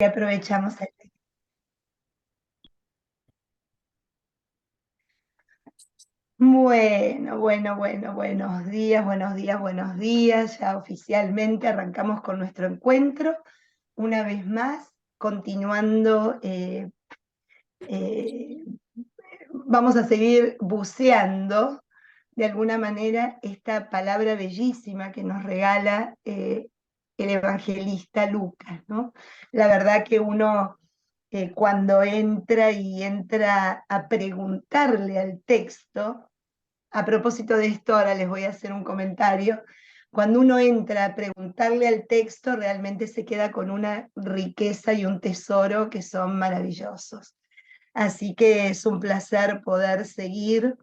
aprovechamos el... Bueno, buenos días. Ya oficialmente arrancamos con nuestro encuentro. Una vez más, continuando, eh, vamos a seguir buceando de alguna manera esta palabra bellísima que nos regala el evangelista Lucas, ¿no? La verdad que uno cuando entra a preguntarle al texto, a propósito de esto, ahora les voy a hacer un comentario, cuando uno entra a preguntarle al texto, realmente se queda con una riqueza y un tesoro que son maravillosos. Así que es un placer poder seguir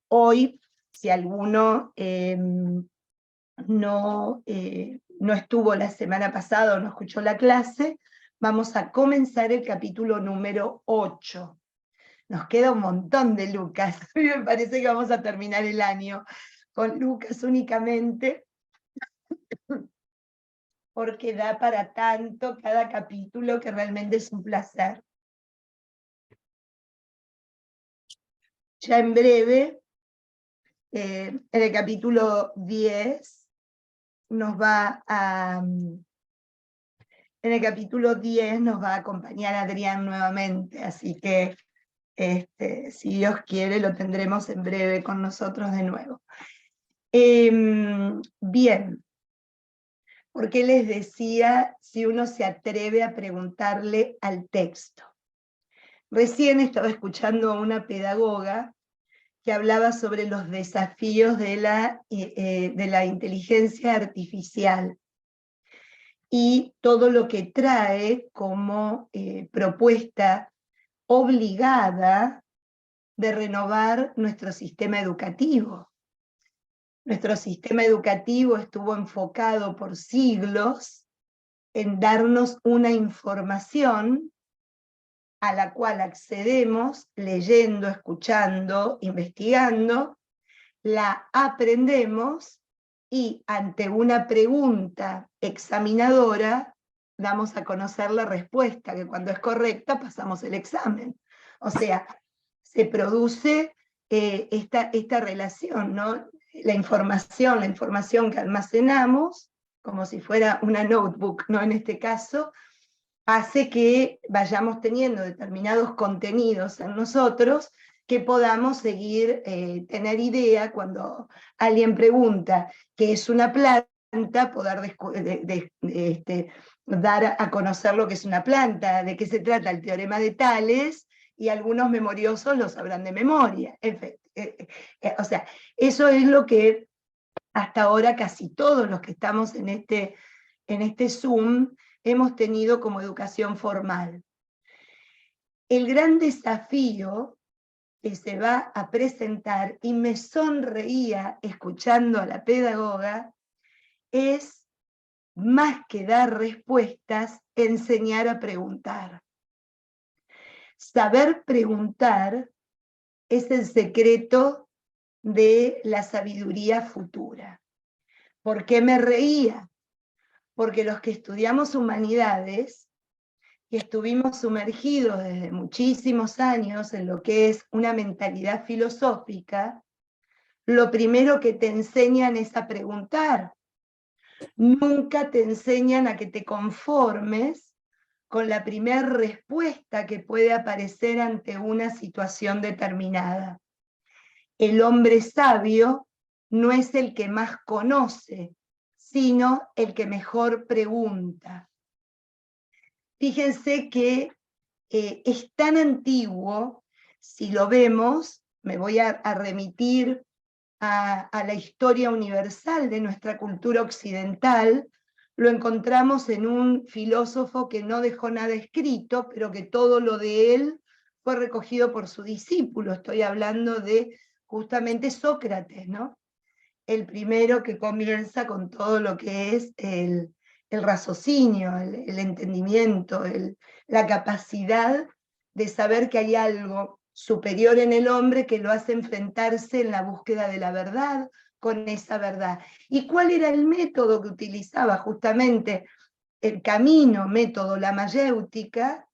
hoy. Si alguno no estuvo la semana pasada o no escuchó la clase, vamos a comenzar el capítulo número 8. Nos queda un montón de Lucas. A mí me parece que vamos a terminar el año con Lucas únicamente, porque da para tanto cada capítulo que realmente es un placer. Ya en breve, en el capítulo 10, nos va a... En el capítulo 10 nos va a acompañar Adrián nuevamente, así que si Dios quiere lo tendremos en breve con nosotros de nuevo. Bien, porque les decía si uno se atreve a preguntarle al texto. Recién estaba escuchando a una pedagoga que hablaba sobre los desafíos de la inteligencia artificial y todo lo que trae como propuesta obligada de renovar nuestro sistema educativo. Nuestro sistema educativo estuvo enfocado por siglos en darnos una información a la cual accedemos leyendo, escuchando, investigando, la aprendemos y ante una pregunta examinadora damos a conocer la respuesta, que cuando es correcta pasamos el examen. O sea, se produce esta relación, ¿no? La información que almacenamos, como si fuera una notebook, ¿no? En este caso, hace que vayamos teniendo determinados contenidos en nosotros que podamos seguir, tener idea cuando alguien pregunta qué es una planta, poder dar a conocer lo que es una planta, de qué se trata el teorema de Tales, y algunos memoriosos lo sabrán de memoria. En fin, o sea, eso es lo que hasta ahora casi todos los que estamos en este Zoom hemos tenido como educación formal. El gran desafío que se va a presentar, y me sonreía escuchando a la pedagoga, es más que dar respuestas, enseñar a preguntar. Saber preguntar es el secreto de la sabiduría futura. ¿Por qué me reía? Porque los que estudiamos humanidades y estuvimos sumergidos desde muchísimos años en lo que es una mentalidad filosófica, lo primero que te enseñan es a preguntar. Nunca te enseñan a que te conformes con la primera respuesta que puede aparecer ante una situación determinada. El hombre sabio no es el que más conoce, sino el que mejor pregunta. Fíjense que es tan antiguo, si lo vemos, me voy a remitir a la historia universal de nuestra cultura occidental, lo encontramos en un filósofo que no dejó nada escrito, pero que todo lo de él fue recogido por su discípulo. Estoy hablando de justamente Sócrates, ¿no? El primero que comienza con todo lo que es el raciocinio, el entendimiento, la capacidad de saber que hay algo superior en el hombre que lo hace enfrentarse en la búsqueda de la verdad con esa verdad. ¿Y cuál era el método que utilizaba? Justamente el camino, método, la mayéutica,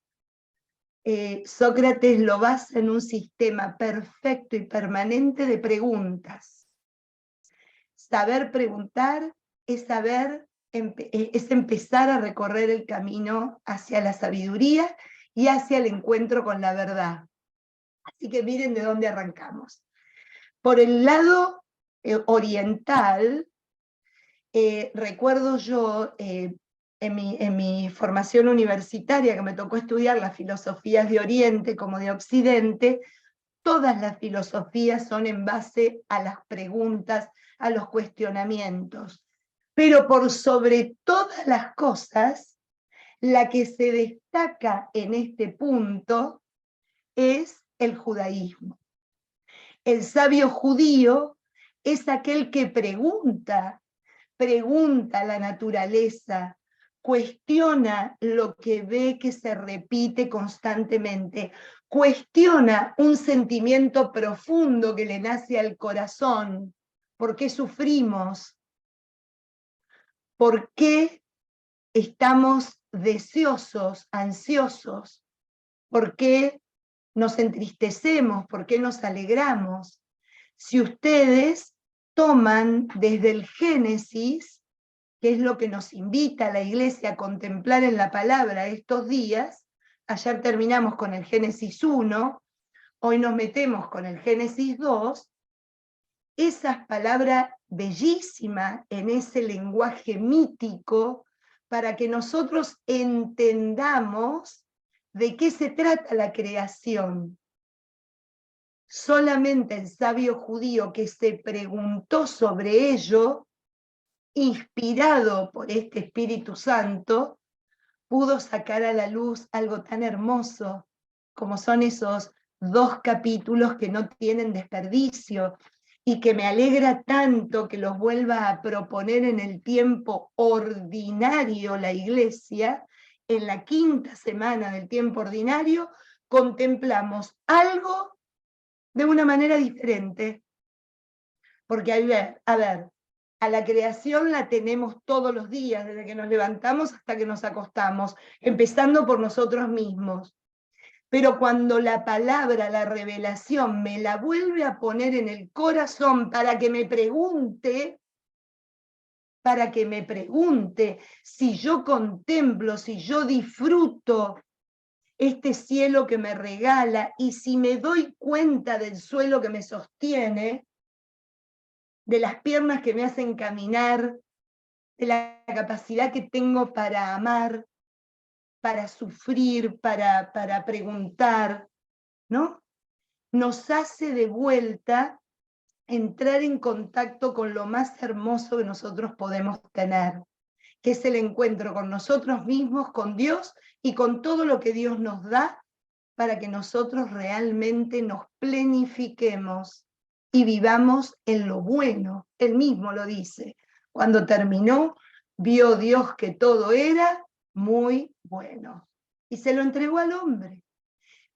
Sócrates lo basa en un sistema perfecto y permanente de preguntas. Saber preguntar es es empezar a recorrer el camino hacia la sabiduría y hacia el encuentro con la verdad. Así que miren de dónde arrancamos. Por el lado oriental, recuerdo yo, en mi formación universitaria, que me tocó estudiar las filosofías de Oriente como de Occidente, todas las filosofías son en base a las preguntas, a los cuestionamientos. Pero por sobre todas las cosas, la que se destaca en este punto es el judaísmo. El sabio judío es aquel que pregunta la naturaleza, cuestiona lo que ve que se repite constantemente, cuestiona un sentimiento profundo que le nace al corazón. ¿Por qué sufrimos? ¿Por qué estamos deseosos, ansiosos? ¿Por qué nos entristecemos? ¿Por qué nos alegramos? Si ustedes toman desde el Génesis, que es lo que nos invita a la Iglesia a contemplar en la palabra estos días, ayer terminamos con el Génesis 1, hoy nos metemos con el Génesis 2, esa palabra bellísima en ese lenguaje mítico, para que nosotros entendamos de qué se trata la creación. Solamente el sabio judío que se preguntó sobre ello, inspirado por este Espíritu Santo, pudo sacar a la luz algo tan hermoso como son esos 2 capítulos que no tienen desperdicio y que me alegra tanto que los vuelva a proponer en el tiempo ordinario la Iglesia. En la 5ª semana del tiempo ordinario contemplamos algo de una manera diferente, porque a ver, a la creación la tenemos todos los días, desde que nos levantamos hasta que nos acostamos, empezando por nosotros mismos. Pero cuando la palabra, la revelación, me la vuelve a poner en el corazón para que me pregunte si yo contemplo, si yo disfruto este cielo que me regala y si me doy cuenta del suelo que me sostiene, de las piernas que me hacen caminar, de la capacidad que tengo para amar, para sufrir, para preguntar, ¿no? Nos hace de vuelta entrar en contacto con lo más hermoso que nosotros podemos tener, que es el encuentro con nosotros mismos, con Dios y con todo lo que Dios nos da para que nosotros realmente nos plenifiquemos y vivamos en lo bueno. Él mismo lo dice. Cuando terminó, vio Dios que todo era muy bueno. Y se lo entregó al hombre.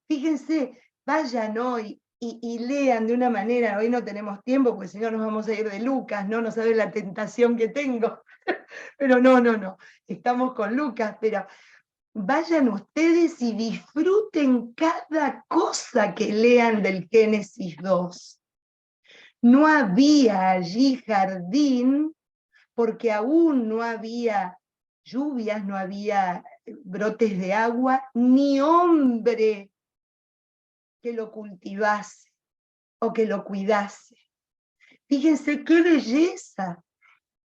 Fíjense, vayan hoy y lean de una manera, hoy no tenemos tiempo, porque si no nos vamos a ir de Lucas, ¿no? No saben la tentación que tengo. Pero no, estamos con Lucas, pero vayan ustedes y disfruten cada cosa que lean del Génesis 2. No había allí jardín porque aún no había lluvias, no había brotes de agua, ni hombre que lo cultivase o que lo cuidase. Fíjense qué belleza.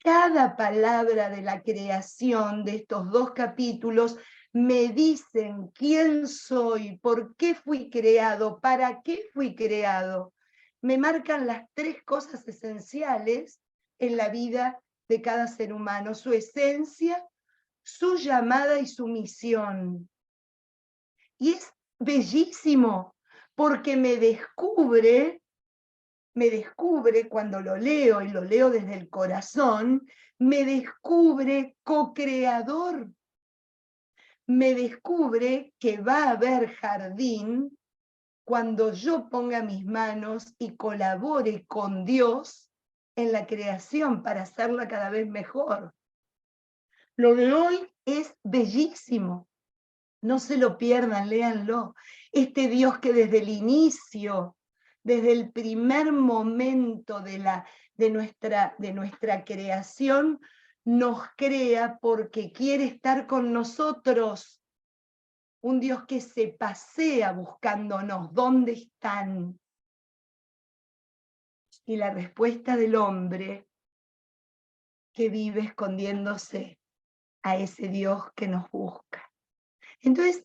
Cada palabra de la creación de estos 2 capítulos me dicen quién soy, por qué fui creado, para qué fui creado. Me marcan las 3 cosas esenciales en la vida de cada ser humano: su esencia, su llamada y su misión. Y es bellísimo porque me descubre cuando lo leo, y lo leo desde el corazón, me descubre co-creador. Me descubre que va a haber jardín cuando yo ponga mis manos y colabore con Dios en la creación para hacerla cada vez mejor. Lo de hoy es bellísimo. No se lo pierdan, léanlo. Este Dios que desde el inicio, desde el primer momento de nuestra creación, nos crea porque quiere estar con nosotros. Un Dios que se pasea buscándonos. ¿Dónde están? Y la respuesta del hombre que vive escondiéndose a ese Dios que nos busca. Entonces,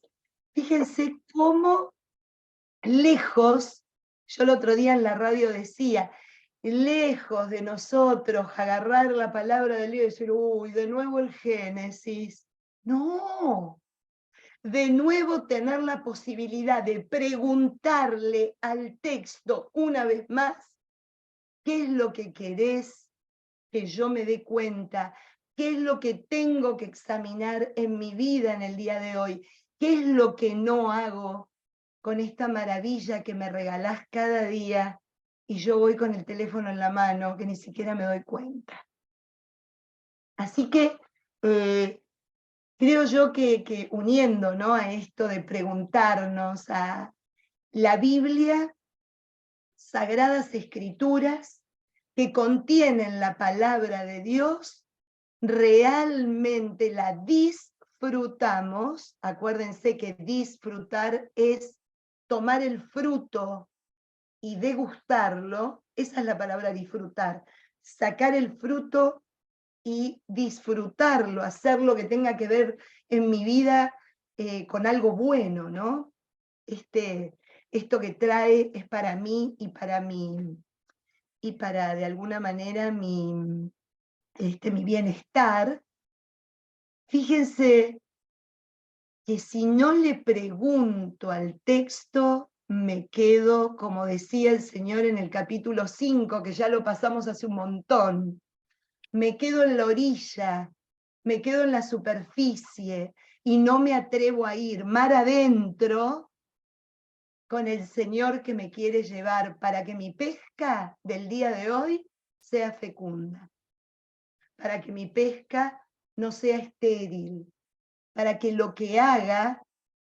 fíjense cómo lejos, yo el otro día en la radio decía, lejos de nosotros agarrar la palabra del Dios y decir, uy, de nuevo el Génesis. No, de nuevo tener la posibilidad de preguntarle al texto una vez más, ¿qué es lo que querés que yo me dé cuenta? ¿Qué es lo que tengo que examinar en mi vida en el día de hoy? ¿Qué es lo que no hago con esta maravilla que me regalás cada día y yo voy con el teléfono en la mano que ni siquiera me doy cuenta? Así que creo yo que uniendo, ¿no?, a esto de preguntarnos a la Biblia, sagradas escrituras que contienen la palabra de Dios, realmente la disfrutamos. Acuérdense que disfrutar es tomar el fruto y degustarlo. Esa es la palabra disfrutar. Sacar el fruto y disfrutarlo, hacer lo que tenga que ver en mi vida con algo bueno, ¿no? Esto que trae es para mí y para de alguna manera mi bienestar. Fíjense que si no le pregunto al texto, me quedo, como decía el Señor en el capítulo 5, que ya lo pasamos hace un montón, me quedo en la orilla, me quedo en la superficie y no me atrevo a ir mar adentro con el Señor que me quiere llevar para que mi pesca del día de hoy sea fecunda, para que mi pesca no sea estéril, para que lo que haga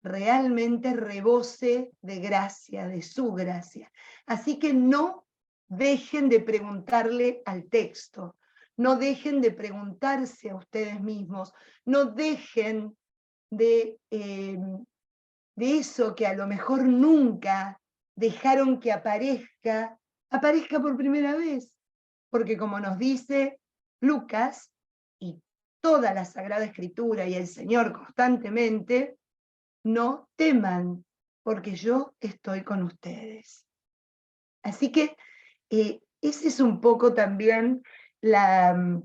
realmente rebose de gracia, de su gracia. Así que no dejen de preguntarle al texto, no dejen de preguntarse a ustedes mismos, no dejen de eso que a lo mejor nunca dejaron que aparezca por primera vez. Porque como nos dice Lucas y toda la Sagrada Escritura y el Señor constantemente, no teman, porque yo estoy con ustedes. Así que ese es un poco también la...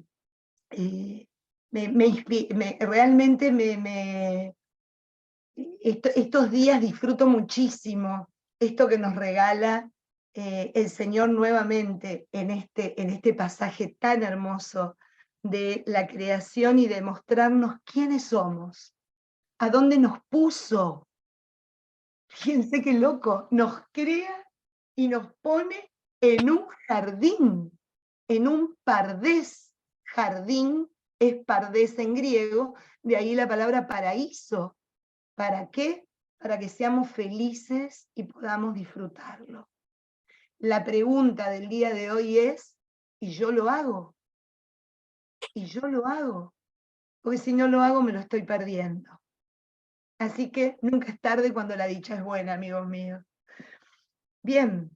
realmente estos días disfruto muchísimo esto que nos regala el Señor nuevamente en este pasaje tan hermoso de la creación y de mostrarnos quiénes somos, a dónde nos puso. Fíjense qué loco, nos crea y nos pone en un jardín, en un pardés. Jardín es pardés en griego, de ahí la palabra paraíso. ¿Para qué? Para que seamos felices y podamos disfrutarlo. La pregunta del día de hoy es, ¿y yo lo hago? ¿Y yo lo hago? Porque si no lo hago me lo estoy perdiendo. Así que nunca es tarde cuando la dicha es buena, amigos míos. Bien,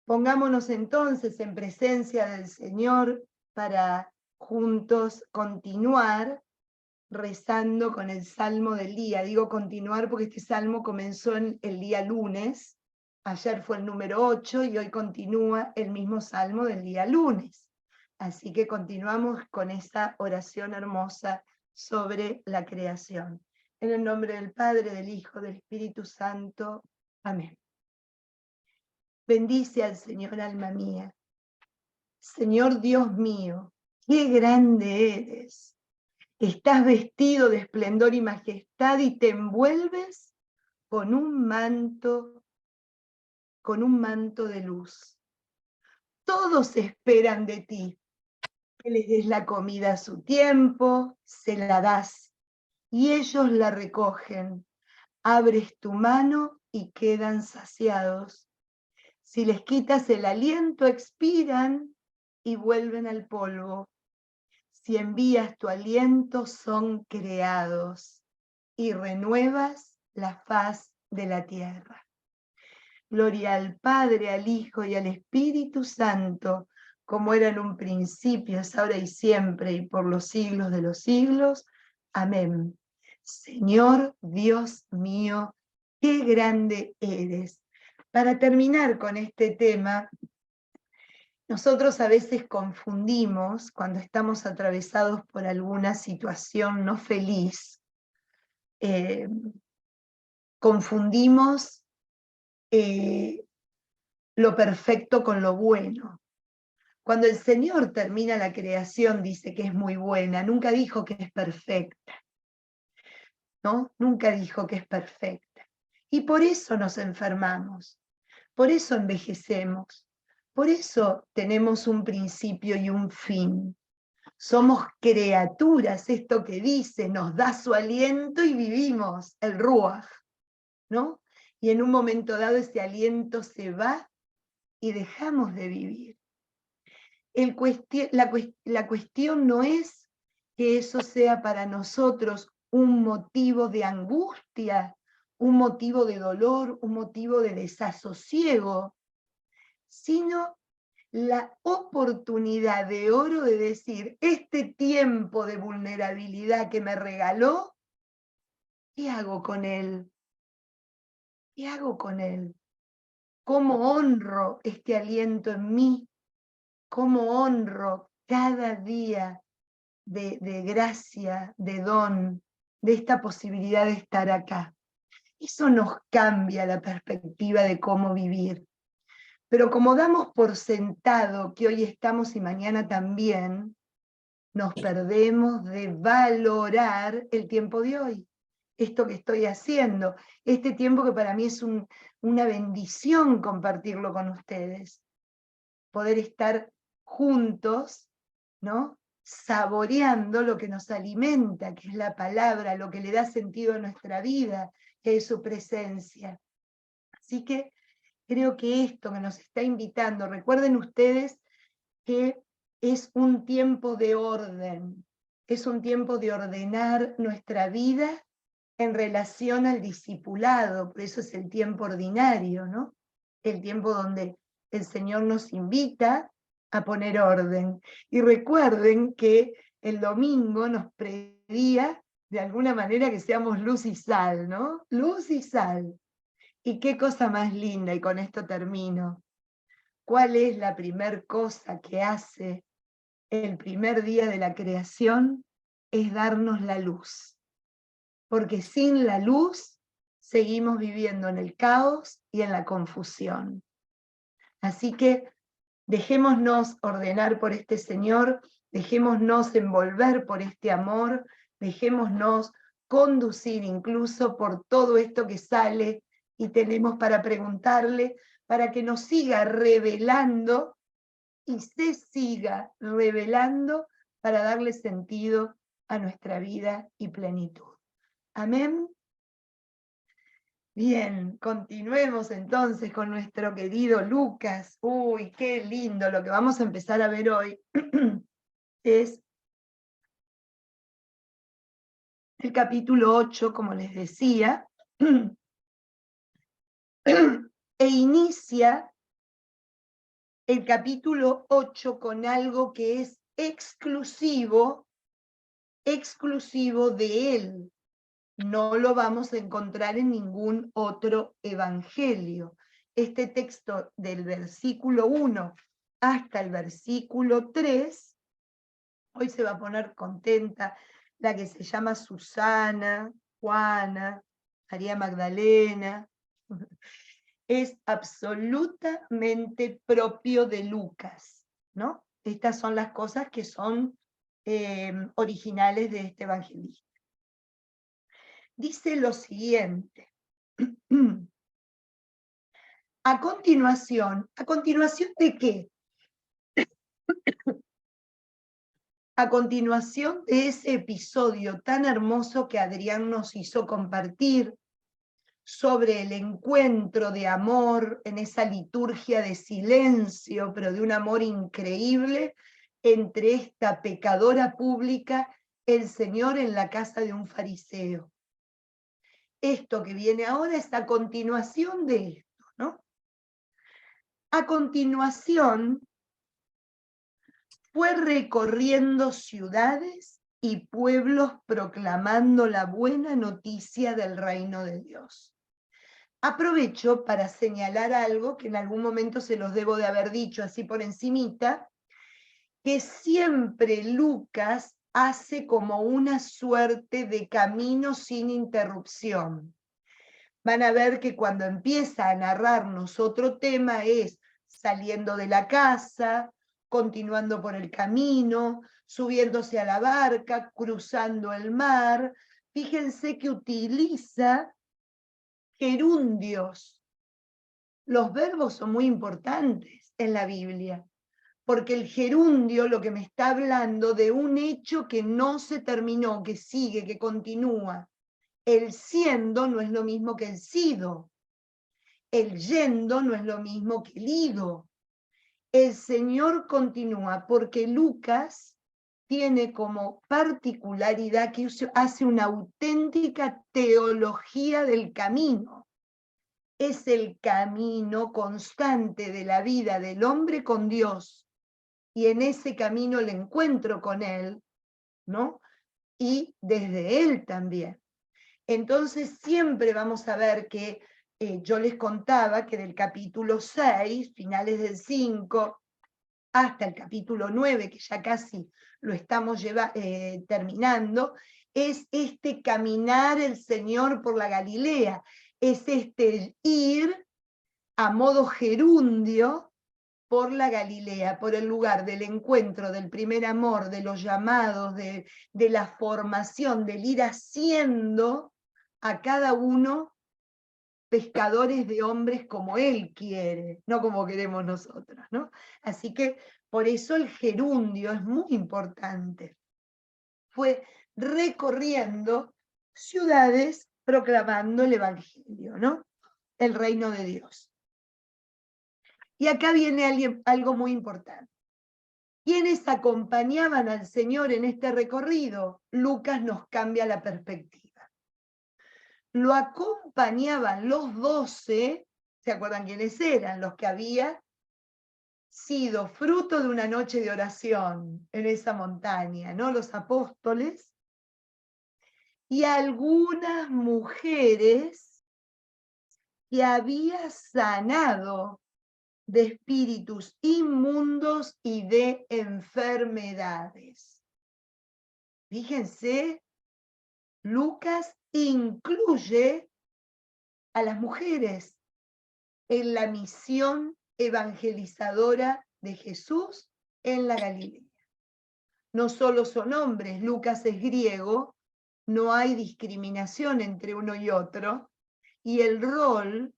pongámonos entonces en presencia del Señor para juntos continuar rezando con el salmo del día. Digo continuar porque este salmo comenzó en el día lunes, ayer fue el número 8 y hoy continúa el mismo salmo del día lunes. Así que continuamos con esa oración hermosa sobre la creación. En el nombre del Padre, del Hijo, del Espíritu Santo. Amén. Bendice al Señor, alma mía. Señor Dios mío, qué grande eres. Estás vestido de esplendor y majestad y te envuelves con un manto de luz. Todos esperan de ti, que les des la comida a su tiempo, se la das, y ellos la recogen. Abres tu mano y quedan saciados. Si les quitas el aliento, expiran y vuelven al polvo. Si envías tu aliento, son creados y renuevas la faz de la tierra. Gloria al Padre, al Hijo y al Espíritu Santo, como era en un principio, es ahora y siempre, y por los siglos de los siglos. Amén. Señor Dios mío, qué grande eres. Para terminar con este tema, nosotros a veces confundimos, cuando estamos atravesados por alguna situación no feliz, confundimos lo perfecto con lo bueno. Cuando el Señor termina la creación, dice que es muy buena, nunca dijo que es perfecta, ¿no? Nunca dijo que es perfecta. Y por eso nos enfermamos, por eso envejecemos, por eso tenemos un principio y un fin. Somos criaturas, esto que dice, nos da su aliento y vivimos, el ruaj, ¿no? Y en un momento dado ese aliento se va y dejamos de vivir. La cuestión no es que eso sea para nosotros un motivo de angustia, un motivo de dolor, un motivo de desasosiego, sino la oportunidad de oro de decir, este tiempo de vulnerabilidad que me regaló, ¿qué hago con él? ¿Qué hago con él? ¿Cómo honro este aliento en mí? ¿Cómo honro cada día de gracia, de don, de esta posibilidad de estar acá? Eso nos cambia la perspectiva de cómo vivir. Pero como damos por sentado que hoy estamos y mañana también, nos perdemos de valorar el tiempo de hoy. Esto que estoy haciendo, este tiempo que para mí es una bendición compartirlo con ustedes. Poder estar juntos, ¿no? Saboreando lo que nos alimenta, que es la palabra, lo que le da sentido a nuestra vida, que es su presencia. Así que creo que esto que nos está invitando, recuerden ustedes que es un tiempo de orden, es un tiempo de ordenar nuestra vida en relación al discipulado, por eso es el tiempo ordinario, ¿no? El tiempo donde el Señor nos invita a poner orden. Y recuerden que el domingo nos pedía de alguna manera que seamos luz y sal, ¿no? Luz y sal. Y qué cosa más linda, y con esto termino. ¿Cuál es la primer cosa que hace el primer día de la creación? Es darnos la luz. Porque sin la luz seguimos viviendo en el caos y en la confusión. Así que dejémonos ordenar por este Señor, dejémonos envolver por este amor, dejémonos conducir incluso por todo esto que sale y tenemos para preguntarle, para que nos siga revelando y se siga revelando para darle sentido a nuestra vida y plenitud. Amén. Bien, continuemos entonces con nuestro querido Lucas. Uy, qué lindo. Lo que vamos a empezar a ver hoy es el capítulo 8, como les decía, e inicia el capítulo 8 con algo que es exclusivo de él. No lo vamos a encontrar en ningún otro evangelio. Este texto del versículo 1 hasta el versículo 3, hoy se va a poner contenta la que se llama Susana, Juana, María Magdalena, es absolutamente propio de Lucas, ¿no? Estas son las cosas que son originales de este evangelista. Dice lo siguiente. ¿a continuación de qué? A continuación de ese episodio tan hermoso que Adrián nos hizo compartir sobre el encuentro de amor en esa liturgia de silencio, pero de un amor increíble, entre esta pecadora pública, el Señor en la casa de un fariseo. Esto que viene ahora es a continuación de esto, ¿no? A continuación, fue recorriendo ciudades y pueblos proclamando la buena noticia del reino de Dios. Aprovecho para señalar algo que en algún momento se los debo de haber dicho así por encimita, que siempre Lucas hace como una suerte de camino sin interrupción. Van a ver que cuando empieza a narrarnos otro tema es saliendo de la casa, continuando por el camino, subiéndose a la barca, cruzando el mar. Fíjense que utiliza gerundios. Los verbos son muy importantes en la Biblia, porque el gerundio lo que me está hablando de un hecho que no se terminó, que sigue, que continúa. El siendo no es lo mismo que el sido. El yendo no es lo mismo que el ido. El Señor continúa porque Lucas tiene como particularidad que hace una auténtica teología del camino. Es el camino constante de la vida del hombre con Dios. Y en ese camino el encuentro con Él, ¿no? Y desde Él también. Entonces siempre vamos a ver que yo les contaba que del capítulo 6, finales del 5, hasta el capítulo 9, que ya casi lo estamos terminando, es este caminar el Señor por la Galilea, es este ir a modo gerundio por la Galilea, por el lugar del encuentro, del primer amor, de los llamados, de la formación, del ir haciendo a cada uno pescadores de hombres como Él quiere, no como queremos nosotros, ¿no? Así que por eso el gerundio es muy importante. Fue recorriendo ciudades proclamando el Evangelio, ¿no? El reino de Dios. Y acá viene algo muy importante. ¿Quiénes acompañaban al Señor en este recorrido? Lucas nos cambia la perspectiva. Lo acompañaban los 12, ¿se acuerdan quiénes eran? Los que había sido fruto de una noche de oración en esa montaña, ¿no? Los apóstoles y algunas mujeres que había sanado de espíritus inmundos y de enfermedades. Fíjense, Lucas incluye a las mujeres en la misión evangelizadora de Jesús en la Galilea. No solo son hombres, Lucas es griego, no hay discriminación entre uno y otro, y el rol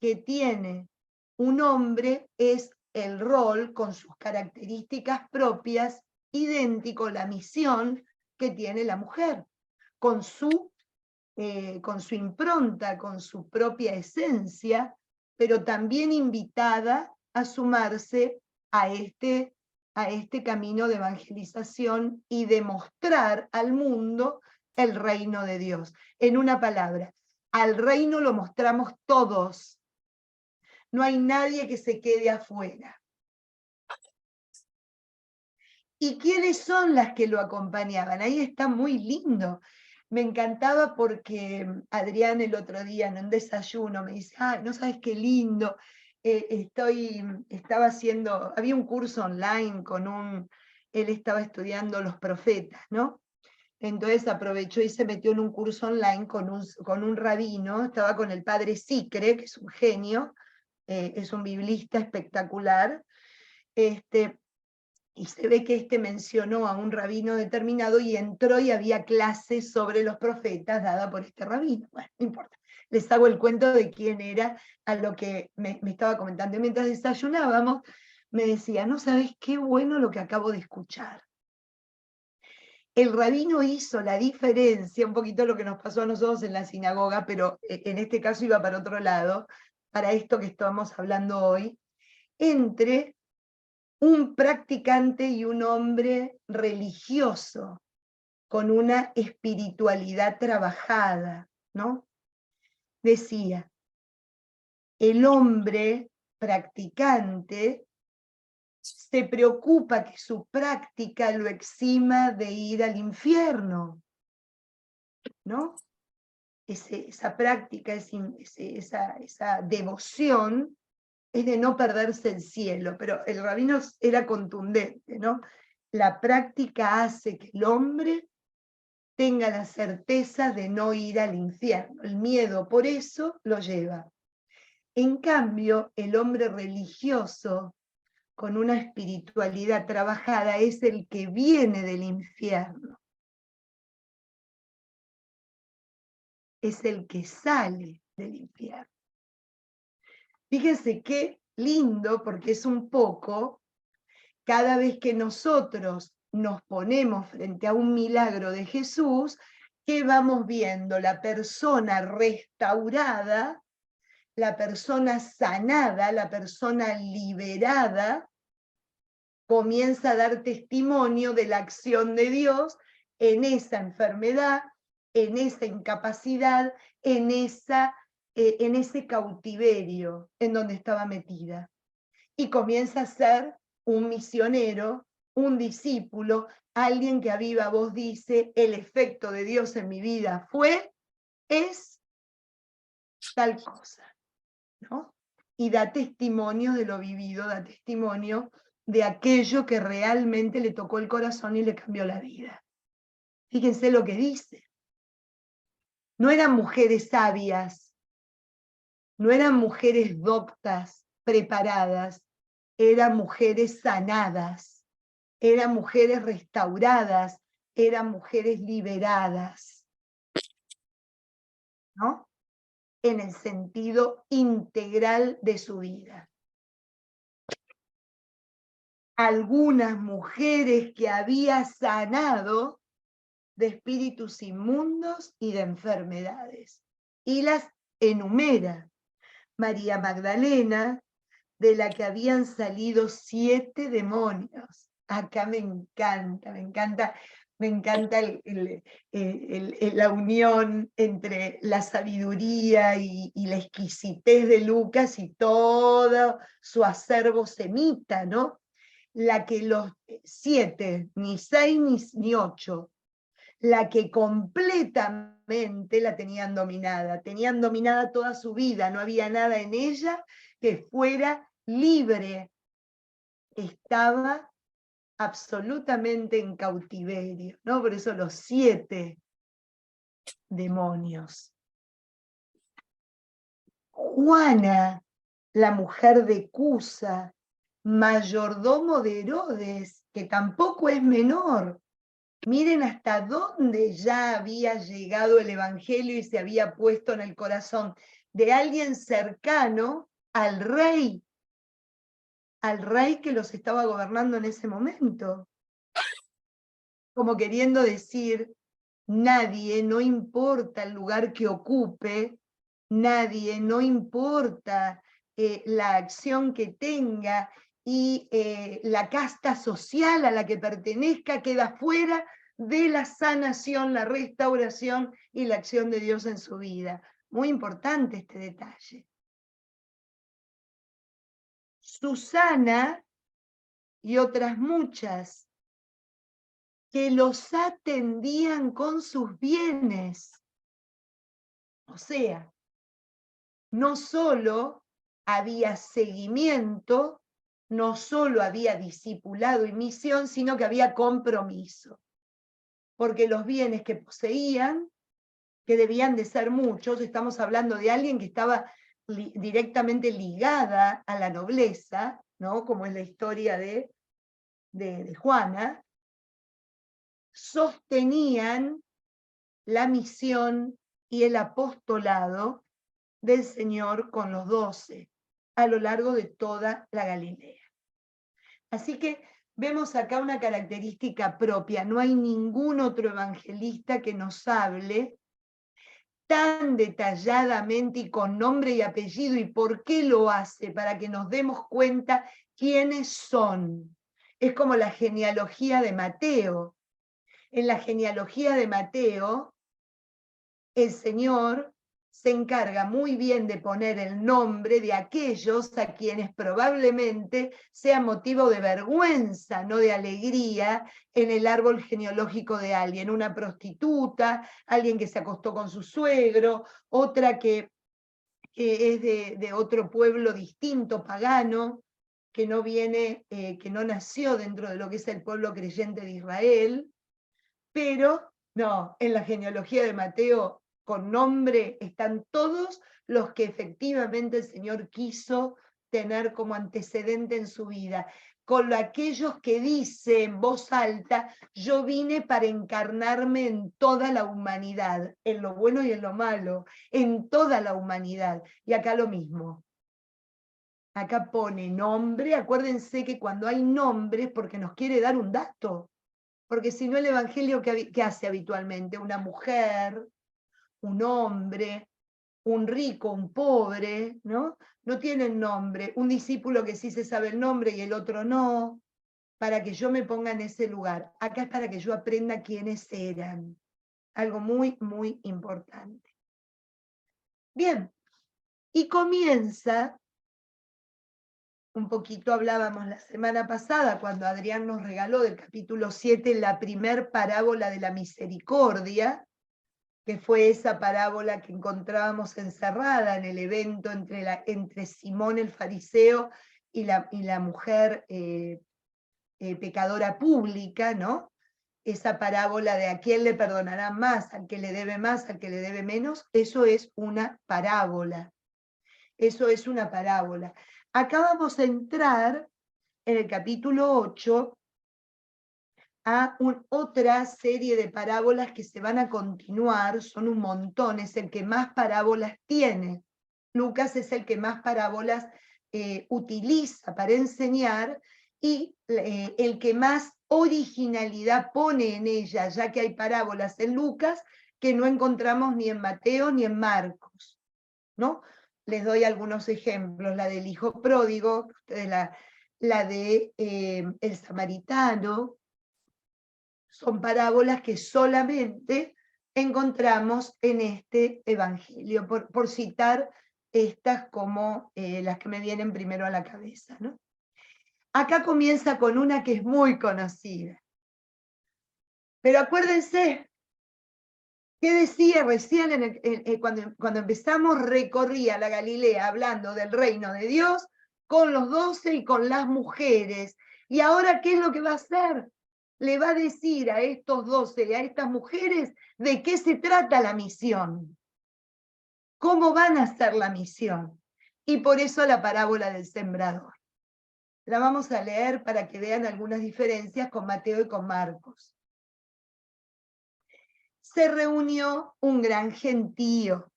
que tiene un hombre es el rol con sus características propias, idéntico a la misión que tiene la mujer, con su impronta, con su propia esencia, pero también invitada a sumarse a este camino de evangelización y de mostrar al mundo el reino de Dios. En una palabra, al reino lo mostramos todos. No hay nadie que se quede afuera. ¿Y quiénes son las que lo acompañaban? Ahí está muy lindo. Me encantaba porque Adrián el otro día en un desayuno me dice, no sabes qué lindo, había un curso online él estaba estudiando los profetas, ¿no? Entonces aprovechó y se metió en un curso online con un rabino, estaba con el padre Sicre, que es un genio, es un biblista espectacular, y se ve que mencionó a un rabino determinado y entró y había clases sobre los profetas dada por este rabino. Bueno, no importa. Les hago el cuento de quién era a lo que me estaba comentando. Y mientras desayunábamos, me decía, no sabes qué bueno lo que acabo de escuchar. el rabino hizo la diferencia, un poquito lo que nos pasó a nosotros en la sinagoga, pero en este caso iba para otro lado, para esto que estamos hablando hoy, entre un practicante y un hombre religioso, con una espiritualidad trabajada, ¿no? Decía, el hombre practicante se preocupa que su práctica lo exima de ir al infierno, ¿no? Esa práctica, esa devoción es de no perderse el cielo, pero el rabino era contundente, ¿no? La práctica hace que el hombre tenga la certeza de no ir al infierno. El miedo por eso lo lleva. En cambio, el hombre religioso, con una espiritualidad trabajada, es el que viene del infierno. Es el que sale del infierno. Fíjense qué lindo, porque es un poco, cada vez que nosotros nos ponemos frente a un milagro de Jesús, ¿qué vamos viendo? La persona restaurada, la persona sanada, la persona liberada, comienza a dar testimonio de la acción de Dios en esa enfermedad, en esa incapacidad, en ese cautiverio en donde estaba metida. Y comienza a ser un misionero, un discípulo, alguien que a viva voz dice, el efecto de Dios en mi vida es tal cosa, ¿no? Y da testimonio de lo vivido, da testimonio de aquello que realmente le tocó el corazón y le cambió la vida. Fíjense lo que dice. No eran mujeres sabias, no eran mujeres doctas, preparadas, eran mujeres sanadas, eran mujeres restauradas, eran mujeres liberadas, ¿no? En el sentido integral de su vida. Algunas mujeres que había sanado de espíritus inmundos y de enfermedades. Y las enumera. María Magdalena, de la que habían salido 7 demonios. Acá me encanta la unión entre la sabiduría y la exquisitez de Lucas y todo su acervo semita, ¿no? La que los 7, ni 6 ni 8, la que completamente la tenían dominada toda su vida, no había nada en ella que fuera libre, estaba absolutamente en cautiverio, ¿no? Por eso los 7 demonios. Juana, la mujer de Cusa, mayordomo de Herodes, que tampoco es menor. Miren hasta dónde ya había llegado el Evangelio y se había puesto en el corazón de alguien cercano al rey que los estaba gobernando en ese momento. Como queriendo decir, nadie, no importa el lugar que ocupe, nadie, no importa la acción que tenga y la casta social a la que pertenezca, queda fuera de la sanación, la restauración y la acción de Dios en su vida. Muy importante este detalle. Susana y otras muchas que los atendían con sus bienes. O sea, no solo había seguimiento, no solo había discipulado y misión, sino que había compromiso. Porque los bienes que poseían, que debían de ser muchos, estamos hablando de alguien que estaba directamente ligada a la nobleza, ¿no? Como es la historia de Juana, sostenían la misión y el apostolado del Señor con los 12 a lo largo de toda la Galilea. Así que vemos acá una característica propia. No hay ningún otro evangelista que nos hable tan detalladamente y con nombre y apellido, y por qué lo hace, para que nos demos cuenta quiénes son. Es como la genealogía de Mateo. En la genealogía de Mateo, el Señor se encarga muy bien de poner el nombre de aquellos a quienes probablemente sea motivo de vergüenza, no de alegría, en el árbol genealógico de alguien. Una prostituta, alguien que se acostó con su suegro, otra que es de otro pueblo distinto, pagano, que no viene, que no nació dentro de lo que es el pueblo creyente de Israel, pero no, en la genealogía de Mateo, con nombre, están todos los que efectivamente el Señor quiso tener como antecedente en su vida, con aquellos que dice en voz alta: yo vine para encarnarme en toda la humanidad, en lo bueno y en lo malo, en toda la humanidad. Y acá lo mismo. Acá pone nombre, acuérdense que cuando hay nombres, porque nos quiere dar un dato, porque si no el Evangelio, ¿qué hace habitualmente? Una mujer, un hombre, un rico, un pobre, ¿no? No tienen nombre. Un discípulo que sí se sabe el nombre y el otro no, para que yo me ponga en ese lugar. Acá es para que yo aprenda quiénes eran. Algo muy, muy importante. Bien, y comienza, un poquito hablábamos la semana pasada, cuando Adrián nos regaló del capítulo 7 la primer parábola de la misericordia, que fue esa parábola que encontrábamos encerrada en el evento entre Simón el fariseo y la mujer pecadora pública, ¿no? Esa parábola de a quién le perdonarán más, al que le debe más, al que le debe menos. Eso es una parábola. Eso es una parábola. Acá vamos a entrar en el capítulo 8 a otra serie de parábolas que se van a continuar. Son un montón, es el que más parábolas tiene. Lucas es el que más parábolas utiliza para enseñar, y el que más originalidad pone en ella, ya que hay parábolas en Lucas que no encontramos ni en Mateo ni en Marcos, ¿no? Les doy algunos ejemplos: la del hijo pródigo, la de el samaritano. Son parábolas que solamente encontramos en este evangelio, por citar estas como las que me vienen primero a la cabeza, ¿no? Acá comienza con una que es muy conocida. Pero acuérdense, ¿qué decía recién cuando empezamos? Recorría la Galilea hablando del reino de Dios con los 12 y con las mujeres. ¿Y ahora qué es lo que va a hacer? Le va a decir a estos 12 y a estas mujeres de qué se trata la misión, cómo van a hacer la misión. Y por eso la parábola del sembrador. La vamos a leer para que vean algunas diferencias con Mateo y con Marcos. Se reunió un gran gentío,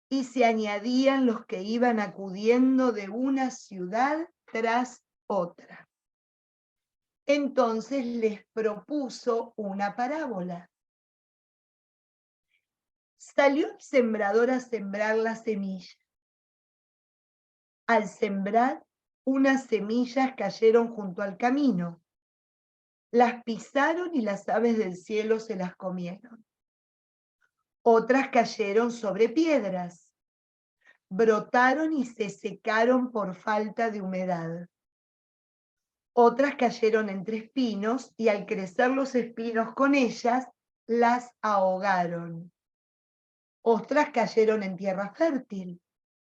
y se añadían los que iban acudiendo de una ciudad tras otra. Entonces les propuso una parábola. Salió el sembrador a sembrar la semilla. Al sembrar, unas semillas cayeron junto al camino. Las pisaron y las aves del cielo se las comieron. Otras cayeron sobre piedras. Brotaron y se secaron por falta de humedad. Otras cayeron entre espinos y al crecer los espinos con ellas, las ahogaron. Otras cayeron en tierra fértil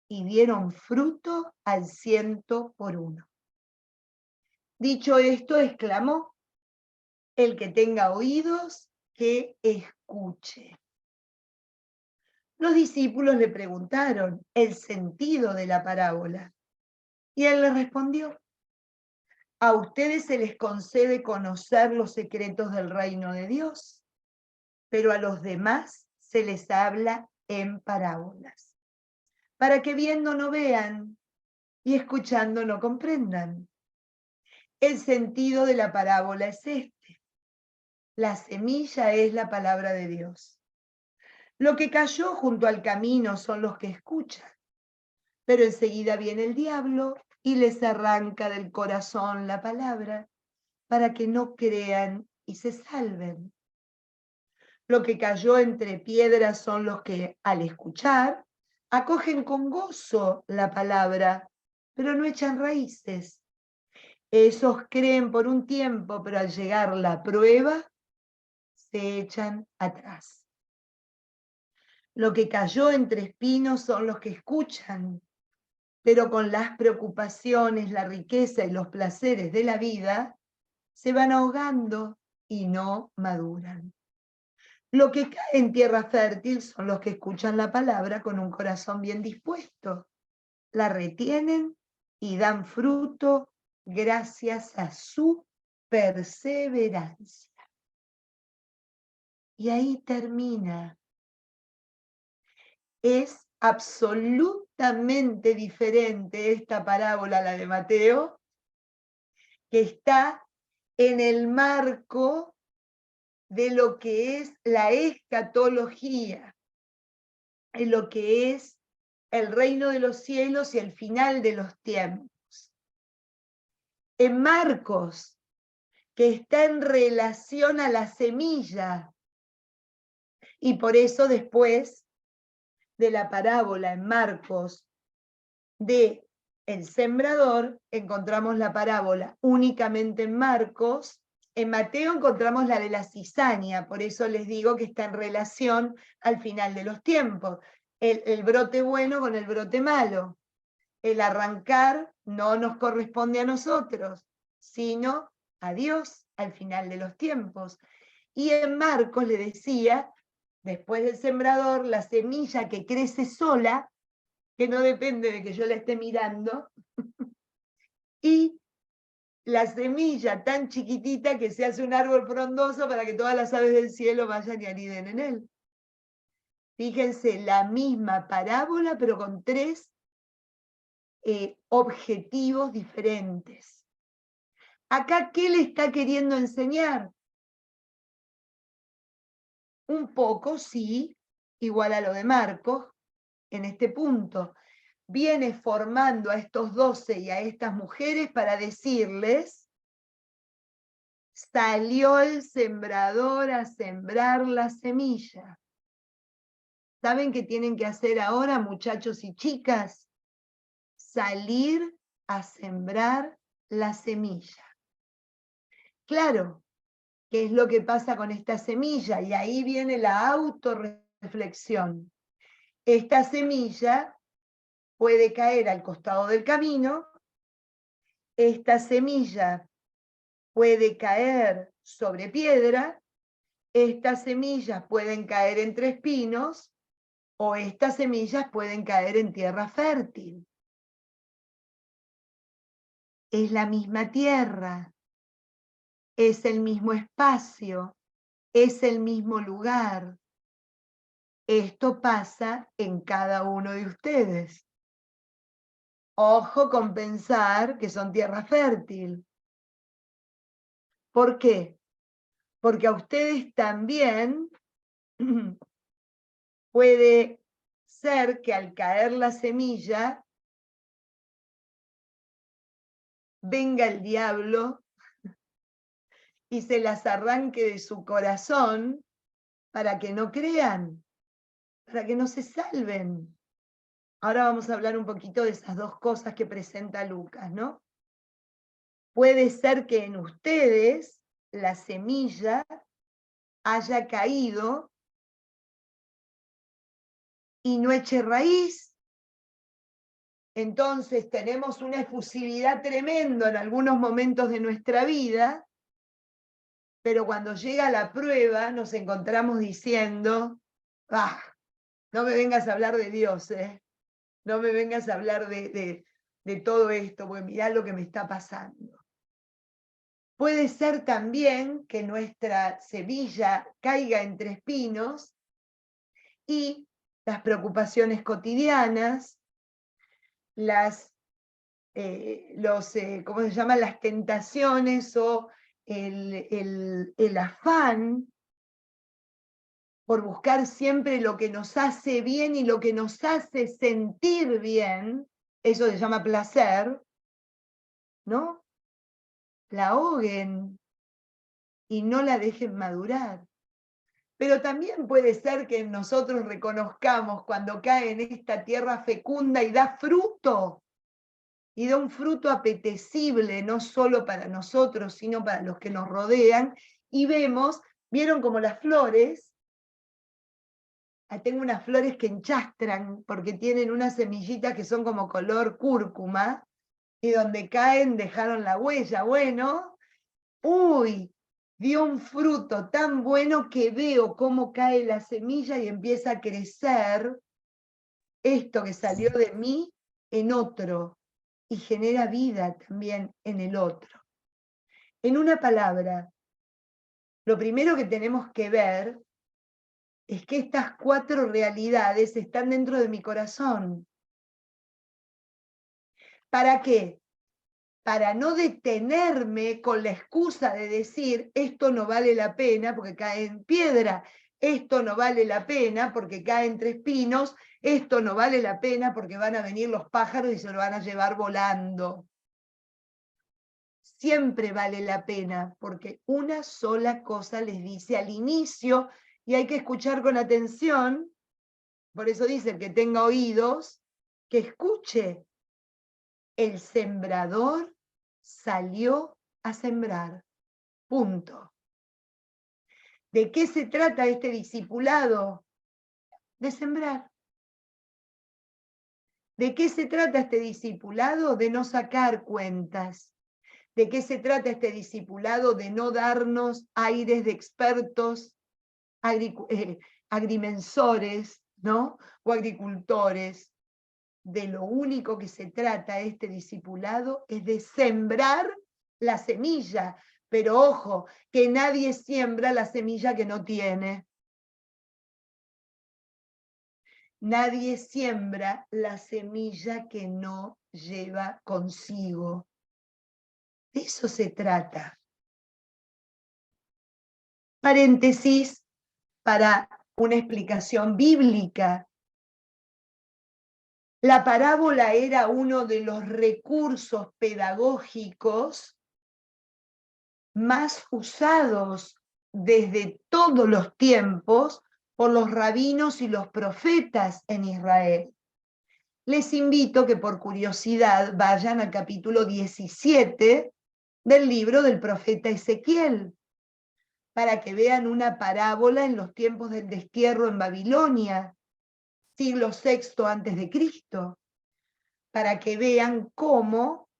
y dieron fruto al 100%. Dicho esto, exclamó: el que tenga oídos, que escuche. Los discípulos le preguntaron el sentido de la parábola, y él les respondió: a ustedes se les concede conocer los secretos del reino de Dios, pero a los demás se les habla en parábolas, para que viendo no vean y escuchando no comprendan. El sentido de la parábola es este. La semilla es la palabra de Dios. Lo que cayó junto al camino son los que escuchan, pero enseguida viene el diablo y les arranca del corazón la palabra para que no crean y se salven. Lo que cayó entre piedras son los que, al escuchar, acogen con gozo la palabra, pero no echan raíces. Esos creen por un tiempo, pero al llegar la prueba, se echan atrás. Lo que cayó entre espinos son los que escuchan, pero con las preocupaciones, la riqueza y los placeres de la vida, se van ahogando y no maduran. Lo que cae en tierra fértil son los que escuchan la palabra con un corazón bien dispuesto, la retienen y dan fruto gracias a su perseverancia. Y ahí termina. Es absolutamente diferente esta parábola a la de Mateo, que está en el marco de lo que es la escatología, en lo que es el reino de los cielos y el final de los tiempos. En Marcos, que está en relación a la semilla, y por eso después de la parábola en Marcos de el sembrador, encontramos la parábola únicamente en Marcos. En Mateo encontramos la de la cizaña, por eso les digo que está en relación al final de los tiempos. El brote bueno con el brote malo. El arrancar no nos corresponde a nosotros, sino a Dios al final de los tiempos. Y en Marcos le decía, después del sembrador, la semilla que crece sola, que no depende de que yo la esté mirando, y la semilla tan chiquitita que se hace un árbol frondoso para que todas las aves del cielo vayan y aniden en él. Fíjense, la misma parábola, pero con tres objetivos diferentes. Acá, ¿qué le está queriendo enseñar? Un poco, sí, igual a lo de Marcos, en este punto. Viene formando a estos 12 y a estas mujeres para decirles: salió el sembrador a sembrar la semilla. ¿Saben qué tienen que hacer ahora, muchachos y chicas? Salir a sembrar la semilla. Claro, ¿qué es lo que pasa con esta semilla? Y ahí viene la autorreflexión. Esta semilla puede caer al costado del camino, esta semilla puede caer sobre piedra, estas semillas pueden caer entre espinos, o estas semillas pueden caer en tierra fértil. Es la misma tierra, es el mismo espacio, es el mismo lugar. Esto pasa en cada uno de ustedes. Ojo con pensar que son tierra fértil. ¿Por qué? Porque a ustedes también puede ser que al caer la semilla venga el diablo y se las arranque de su corazón para que no crean, para que no se salven. Ahora vamos a hablar un poquito de esas dos cosas que presenta Lucas, ¿no? Puede ser que en ustedes la semilla haya caído y no eche raíz. Entonces tenemos una efusividad tremenda en algunos momentos de nuestra vida, pero cuando llega la prueba nos encontramos diciendo: ah, no me vengas a hablar de Dios, no me vengas a hablar de todo esto, porque mirá lo que me está pasando. Puede ser también que nuestra semilla caiga entre espinos y las preocupaciones cotidianas, las ¿cómo se llama? Las tentaciones o el afán por buscar siempre lo que nos hace bien y lo que nos hace sentir bien, eso se llama placer, ¿no? La ahoguen y no la dejen madurar. Pero también puede ser que nosotros reconozcamos cuando cae en esta tierra fecunda y da fruto, y da un fruto apetecible, no solo para nosotros, sino para los que nos rodean, y vieron como las flores, tengo unas flores que enchastran porque tienen unas semillitas que son como color cúrcuma, y donde caen dejaron la huella. Bueno, uy, dio un fruto tan bueno que veo cómo cae la semilla y empieza a crecer esto que salió de mí en otro y genera vida también en el otro. En una palabra, lo primero que tenemos que ver es que estas 4 realidades están dentro de mi corazón. ¿Para qué? Para no detenerme con la excusa de decir esto no vale la pena porque cae en piedra, esto no vale la pena porque cae entre espinos, esto no vale la pena porque van a venir los pájaros y se lo van a llevar volando. Siempre vale la pena porque una sola cosa les dice al inicio y hay que escuchar con atención. Por eso dice el que tenga oídos, que escuche. El sembrador salió a sembrar. Punto. ¿De qué se trata este discipulado? De sembrar. ¿De qué se trata este discipulado? De no sacar cuentas. ¿De qué se trata este discipulado? De no darnos aires de expertos agrimensores, ¿no? O agricultores. De lo único que se trata este discipulado es de sembrar la semilla, pero ojo, que nadie siembra la semilla que no tiene. Nadie siembra la semilla que no lleva consigo. De eso se trata. Paréntesis para una explicación bíblica. La parábola era uno de los recursos pedagógicos más usados desde todos los tiempos por los rabinos y los profetas en Israel. Les invito que por curiosidad vayan al capítulo 17 del libro del profeta Ezequiel, para que vean una parábola en los tiempos del destierro en Babilonia, siglo VI antes de Cristo, para que vean cómo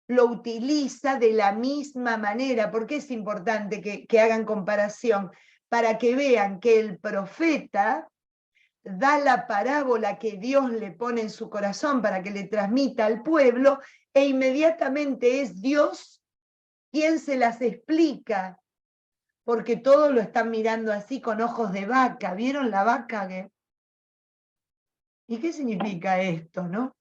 lo utiliza de la misma manera. ¿Por qué es importante que hagan comparación? Para que vean que el profeta da la parábola que Dios le pone en su corazón para que le transmita al pueblo, e inmediatamente es Dios quien se las explica, porque todos lo están mirando así con ojos de vaca. ¿Vieron la vaca? ¿Y qué significa esto, no?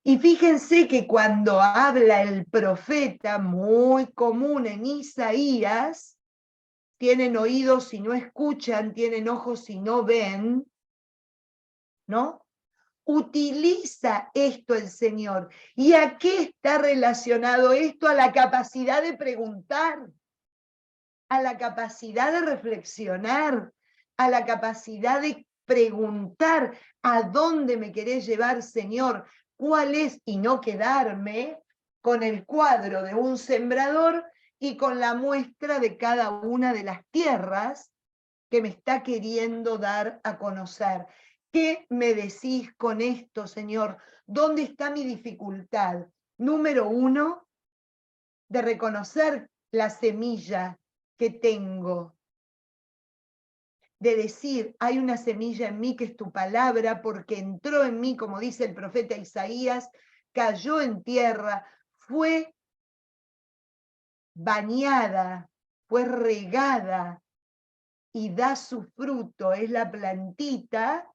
Y fíjense que cuando habla el profeta, muy común en Isaías, tienen oídos y no escuchan, tienen ojos y no ven, ¿no? Utiliza esto el Señor. ¿Y a qué está relacionado esto? A la capacidad de preguntar, a la capacidad de reflexionar, a la capacidad de preguntar a dónde me querés llevar, Señor, cuál es, y no quedarme con el cuadro de un sembrador y con la muestra de cada una de las tierras que me está queriendo dar a conocer. ¿Qué me decís con esto, Señor? ¿Dónde está mi dificultad? Número 1, de reconocer la semilla que tengo, de decir, hay una semilla en mí que es tu palabra, porque entró en mí, como dice el profeta Isaías, cayó en tierra, fue bañada, fue regada y da su fruto, es la plantita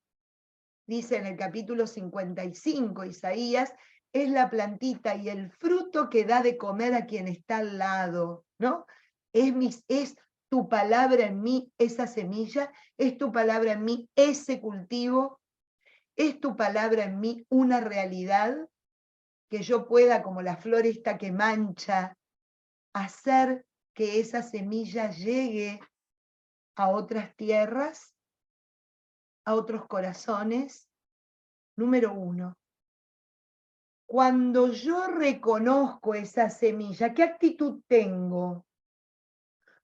dice en el capítulo 55, Isaías, es la plantita y el fruto que da de comer a quien está al lado, ¿no? Es tu palabra en mí, esa semilla, es tu palabra en mí, ese cultivo, es tu palabra en mí, una realidad que yo pueda, como la flor esta que mancha, hacer que esa semilla llegue a otras tierras, a otros corazones. Número 1. Cuando yo reconozco esa semilla, ¿qué actitud tengo?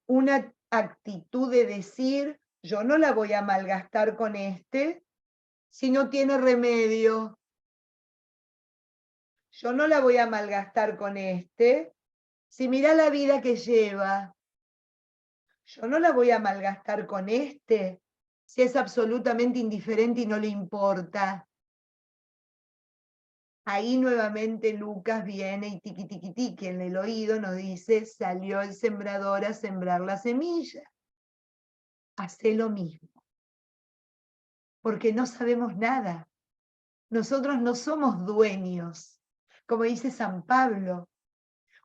Una actitud de decir, yo no la voy a malgastar con este si no tiene remedio. Yo no la voy a malgastar con este si mira la vida que lleva. Yo no la voy a malgastar con este si es absolutamente indiferente y no le importa. Ahí nuevamente Lucas viene y tiqui, tiqui, tiqui, en el oído nos dice, salió el sembrador a sembrar la semilla. Hacé lo mismo. Porque no sabemos nada. Nosotros no somos dueños. Como dice San Pablo,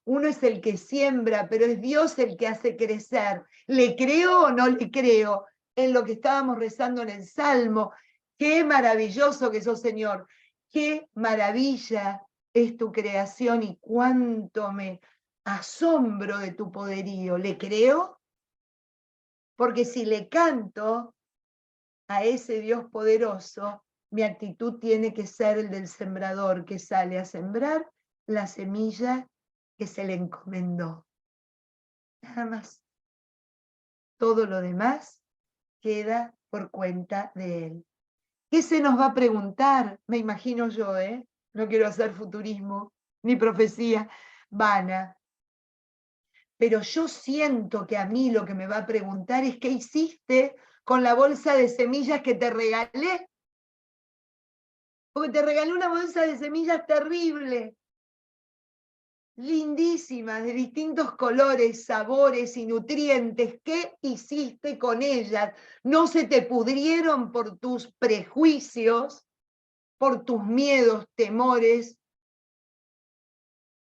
uno es el que siembra, pero es Dios el que hace crecer. ¿Le creo o no le creo? En lo que estábamos rezando en el Salmo. Qué maravilloso que sos, Señor. Qué maravilla es tu creación y cuánto me asombro de tu poderío. ¿Le creo? Porque si le canto a ese Dios poderoso, mi actitud tiene que ser el del sembrador que sale a sembrar la semilla que se le encomendó. Nada más. Todo lo demás queda por cuenta de él. ¿Qué se nos va a preguntar? Me imagino yo, ¿eh? No quiero hacer futurismo ni profecía vana. Pero yo siento que a mí lo que me va a preguntar es ¿qué hiciste con la bolsa de semillas que te regalé? Porque te regalé una bolsa de semillas terrible, lindísimas, de distintos colores, sabores y nutrientes. ¿Qué hiciste con ellas? ¿No se te pudrieron por tus prejuicios, por tus miedos, temores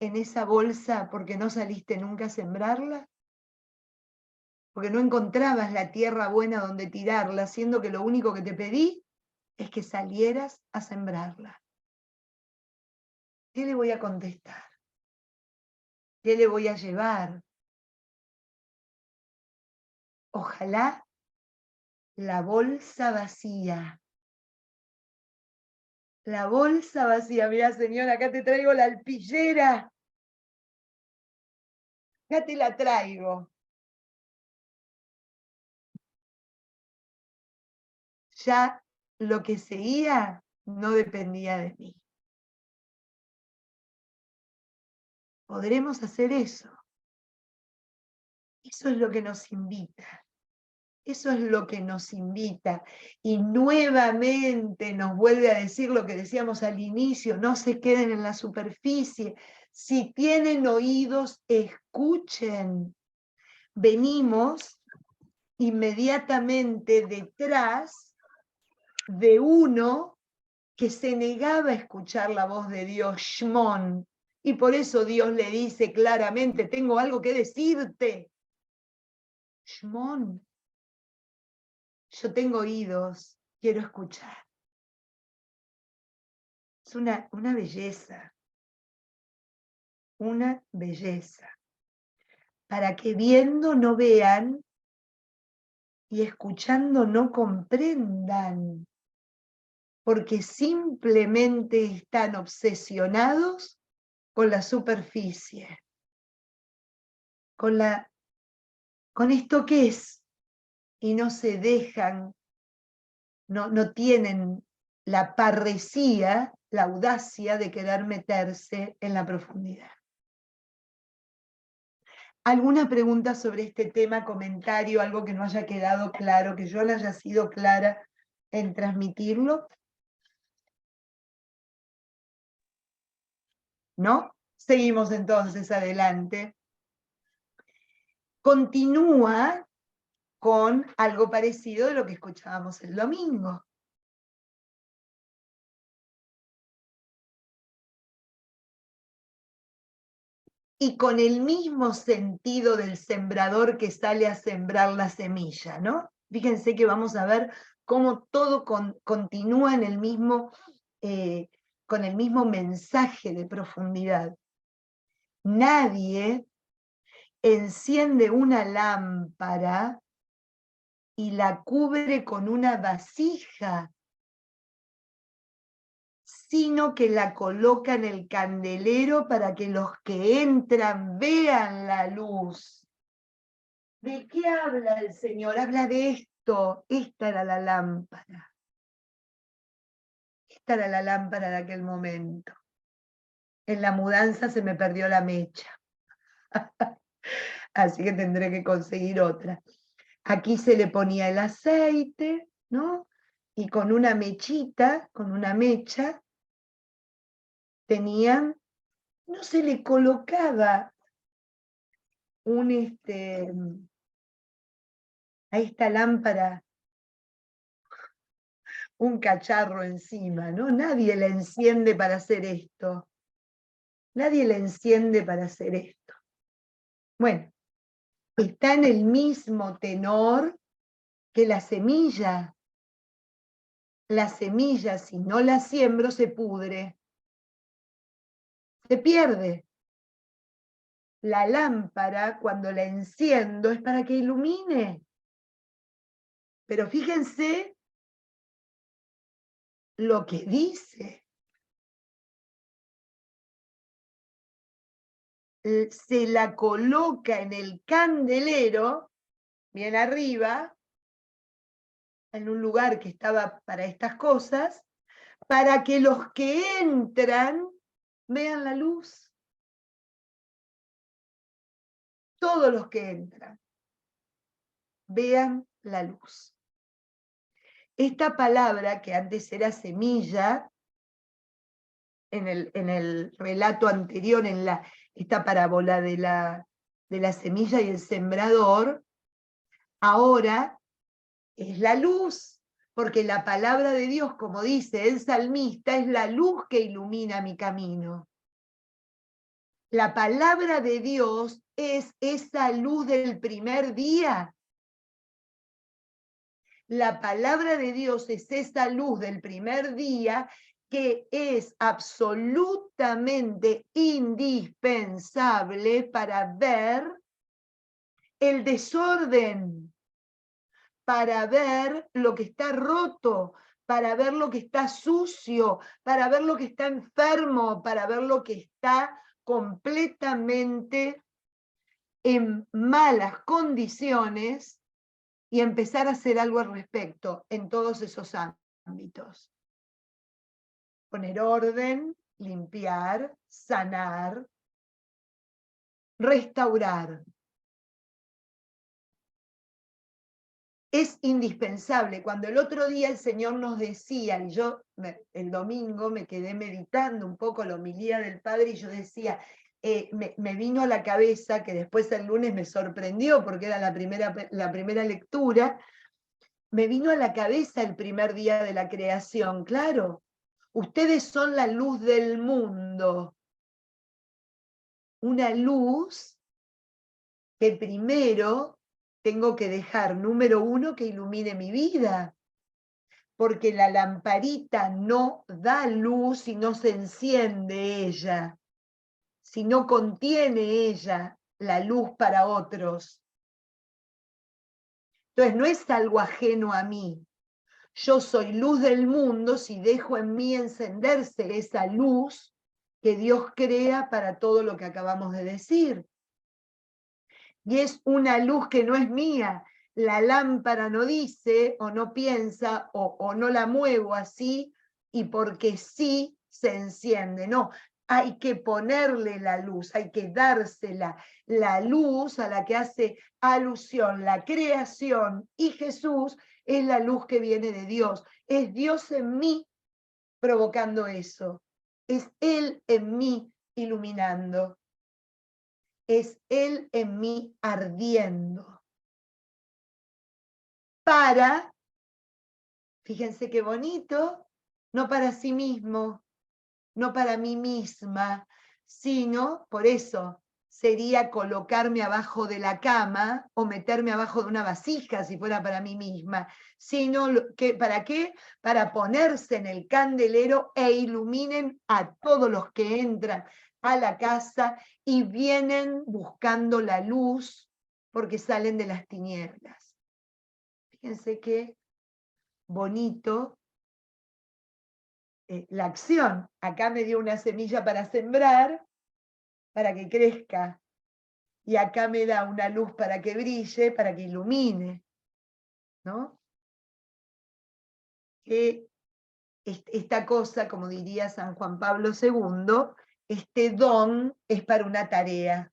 en esa bolsa porque no saliste nunca a sembrarla? Porque no encontrabas la tierra buena donde tirarla, siendo que lo único que te pedí es que salieras a sembrarla. ¿Qué le voy a contestar? ¿Qué le voy a llevar? Ojalá la bolsa vacía. La bolsa vacía. Mira, señora, acá te traigo la alpillera. Acá te la traigo. Ya lo que seguía no dependía de mí. ¿Podremos hacer eso? Eso es lo que nos invita. Eso es lo que nos invita. Y nuevamente nos vuelve a decir lo que decíamos al inicio, no se queden en la superficie. Si tienen oídos, escuchen. Venimos inmediatamente detrás de uno que se negaba a escuchar la voz de Dios, Shmón. Y por eso Dios le dice claramente, tengo algo que decirte. Shmón, yo tengo oídos, quiero escuchar. Es una belleza, una belleza. Para que viendo no vean y escuchando no comprendan, porque simplemente están obsesionados con la superficie, con esto que es, y no se dejan, no tienen la parresía, la audacia de querer meterse en la profundidad. ¿Alguna pregunta sobre este tema, comentario, algo que no haya quedado claro, que yo no haya sido clara en transmitirlo? ¿No? Seguimos entonces adelante. Continúa con algo parecido de lo que escuchábamos el domingo. y con el mismo sentido del sembrador que sale a sembrar la semilla, ¿no? Fíjense que vamos a ver cómo todo continúa en el mismo, con el mismo mensaje de profundidad. Nadie enciende una lámpara y la cubre con una vasija, sino que la coloca en el candelero para que los que entran vean la luz. ¿De qué habla el Señor? Habla de esto. Esta era la lámpara. Esta era la lámpara de aquel momento. En la mudanza se me perdió la mecha. Así que tendré que conseguir otra. Aquí se le ponía el aceite, ¿no? Y con una mechita, con una mecha, tenían, no se le colocaba a esta lámpara un cacharro encima, ¿no? Nadie la enciende para hacer esto. Nadie la enciende para hacer esto. Bueno, está en el mismo tenor que la semilla. La semilla, si no la siembro, se pudre. Se pierde. La lámpara, cuando la enciendo, es para que ilumine. Pero fíjense lo que dice. Se la coloca en el candelero, bien arriba, en un lugar que estaba para estas cosas, para que los que entran vean la luz. Todos los que entran vean la luz. Esta palabra, que antes era semilla, en el relato anterior, en esta parábola de la semilla y el sembrador, ahora es la luz, porque la palabra de Dios, como dice el salmista, es la luz que ilumina mi camino. La palabra de Dios es esa luz del primer día. La palabra de Dios es esa luz del primer día que es absolutamente indispensable para ver el desorden, para ver lo que está roto, para ver lo que está sucio, para ver lo que está enfermo, para ver lo que está completamente en malas condiciones y empezar a hacer algo al respecto en todos esos ámbitos. Poner orden, limpiar, sanar, restaurar. Es indispensable. Cuando el otro día el Señor nos decía, y yo el domingo me quedé meditando un poco la homilía del Padre y yo decía, me vino a la cabeza, que después el lunes me sorprendió porque era la primera lectura, me vino a la cabeza el primer día de la creación, claro. Ustedes son la luz del mundo. Una luz que primero tengo que dejar, número uno, que ilumine mi vida. Porque la lamparita no da luz si no se enciende ella, si no contiene ella la luz para otros. Entonces no es algo ajeno a mí. Yo soy luz del mundo si dejo en mí encenderse esa luz que Dios crea para todo lo que acabamos de decir. Y es una luz que no es mía. La lámpara no dice o no piensa o no la muevo así y porque sí se enciende. No, hay que ponerle la luz, hay que dársela. La luz a la que hace alusión la creación y Jesús es la luz que viene de Dios. Es Dios en mí provocando eso. Es Él en mí iluminando. Es Él en mí ardiendo. Para, fíjense qué bonito, no para sí mismo, no para mí misma, sino, por eso, sería colocarme abajo de la cama o meterme abajo de una vasija si fuera para mí misma, sino ¿para qué? Para ponerse en el candelero e iluminen a todos los que entran a la casa y vienen buscando la luz porque salen de las tinieblas. Fíjense qué bonito la acción. Acá me dio una semilla para sembrar, para que crezca. Y acá me da una luz para que brille, para que ilumine, ¿no? Que esta cosa, como diría San Juan Pablo II, este don es para una tarea,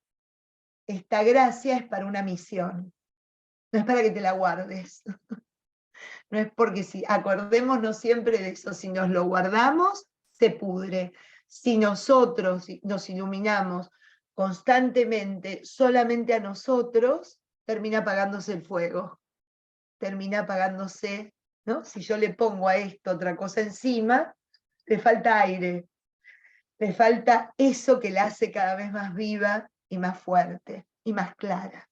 esta gracia es para una misión, no es para que te la guardes, no es porque si, acordémonos siempre de eso, si nos lo guardamos, se pudre. Si nosotros nos iluminamos constantemente solamente a nosotros, termina apagándose el fuego, termina apagándose, ¿no? Si yo le pongo a esto otra cosa encima, le falta aire, le falta eso que la hace cada vez más viva y más fuerte y más clara.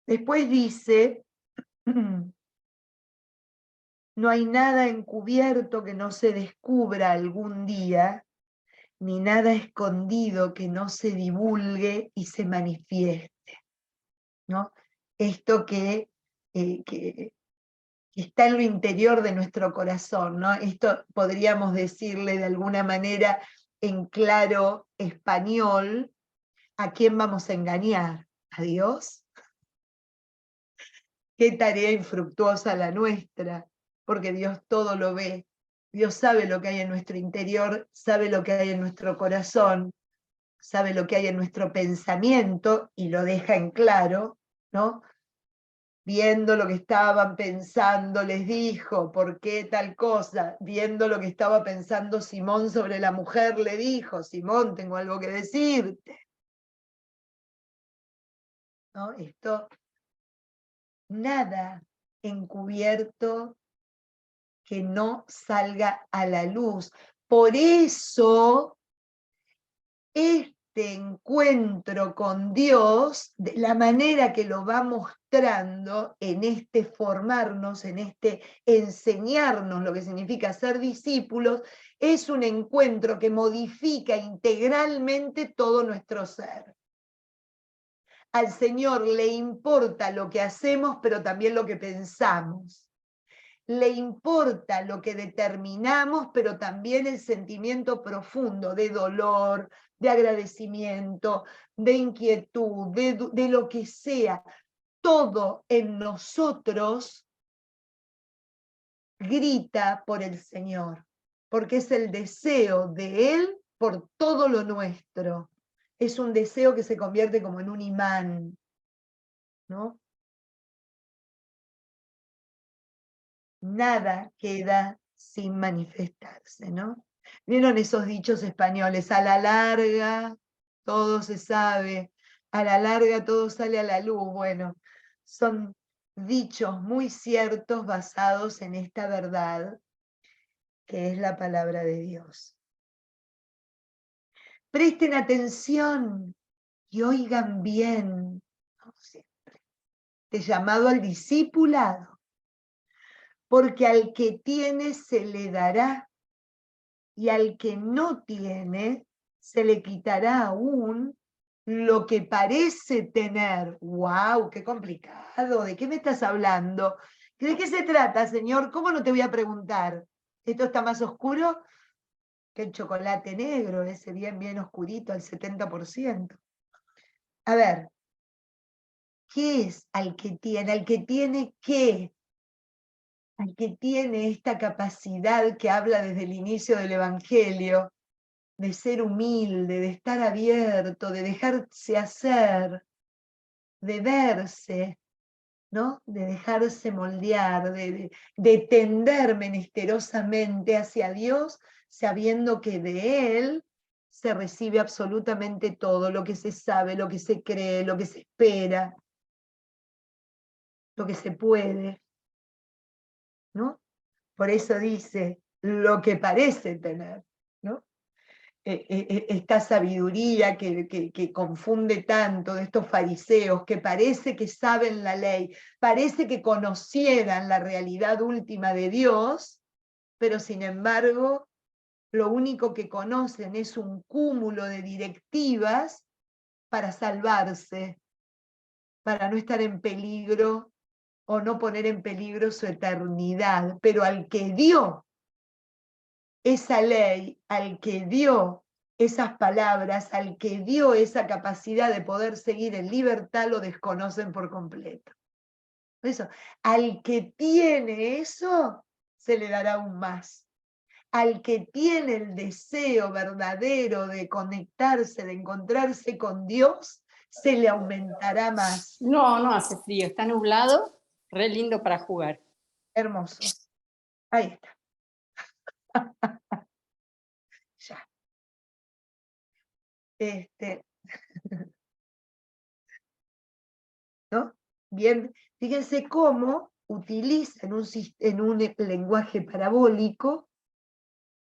Después dice, no hay nada encubierto que no se descubra algún día, ni nada escondido que no se divulgue y se manifieste, ¿no? Esto que está en lo interior de nuestro corazón, ¿no? Esto podríamos decirle de alguna manera en claro español, ¿a quién vamos a engañar? ¿A Dios? Qué tarea infructuosa la nuestra, porque Dios todo lo ve. Dios sabe lo que hay en nuestro interior, sabe lo que hay en nuestro corazón, sabe lo que hay en nuestro pensamiento y lo deja en claro, ¿no? Viendo lo que estaban pensando, les dijo, ¿por qué tal cosa? Viendo lo que estaba pensando Simón sobre la mujer, le dijo, Simón, tengo algo que decirte. ¿No? Esto, nada encubierto que no salga a la luz. Por eso, este encuentro con Dios, de la manera que lo va mostrando en este formarnos, en este enseñarnos lo que significa ser discípulos, es un encuentro que modifica integralmente todo nuestro ser. Al Señor le importa lo que hacemos, pero también lo que pensamos. Le importa lo que determinamos, pero también el sentimiento profundo de dolor, de agradecimiento, de inquietud, de lo que sea. Todo en nosotros grita por el Señor, porque es el deseo de Él por todo lo nuestro. Es un deseo que se convierte como en un imán, ¿no? Nada queda sin manifestarse, ¿no? ¿Vieron esos dichos españoles? A la larga todo se sabe, a la larga todo sale a la luz. Bueno, son dichos muy ciertos basados en esta verdad que es la palabra de Dios. Presten atención y oigan bien, ¿no? Siempre. Este llamado al discipulado, porque al que tiene se le dará y al que no tiene se le quitará aún lo que parece tener. ¡Wow! ¡Qué complicado! ¿De qué me estás hablando? ¿De qué se trata, Señor? ¿Cómo no te voy a preguntar? ¿Esto está más oscuro que el chocolate negro, ese bien, bien oscurito, al 70%? A ver, ¿qué es al que tiene? ¿Al que tiene qué? Al que tiene esta capacidad que habla desde el inicio del Evangelio, de ser humilde, de estar abierto, de dejarse hacer, de verse, ¿no? De dejarse moldear, de tender menesterosamente hacia Dios, sabiendo que de Él se recibe absolutamente todo, lo que se sabe, lo que se cree, lo que se espera, lo que se puede, ¿no? Por eso dice, lo que parece tener, ¿no? esta sabiduría que confunde tanto de estos fariseos, que parece que saben la ley, parece que conocieran la realidad última de Dios, pero sin embargo, lo único que conocen es un cúmulo de directivas para salvarse, para no estar en peligro o no poner en peligro su eternidad. Pero al que dio esa ley, al que dio esas palabras, al que dio esa capacidad de poder seguir en libertad, lo desconocen por completo. Eso, al que tiene eso, se le dará aún más. Al que tiene el deseo verdadero de conectarse, de encontrarse con Dios, se le aumentará más. No, no hace frío, está nublado, re lindo para jugar. Hermoso. Ahí está. Ya. ¿No? Bien, fíjense cómo utiliza en un lenguaje parabólico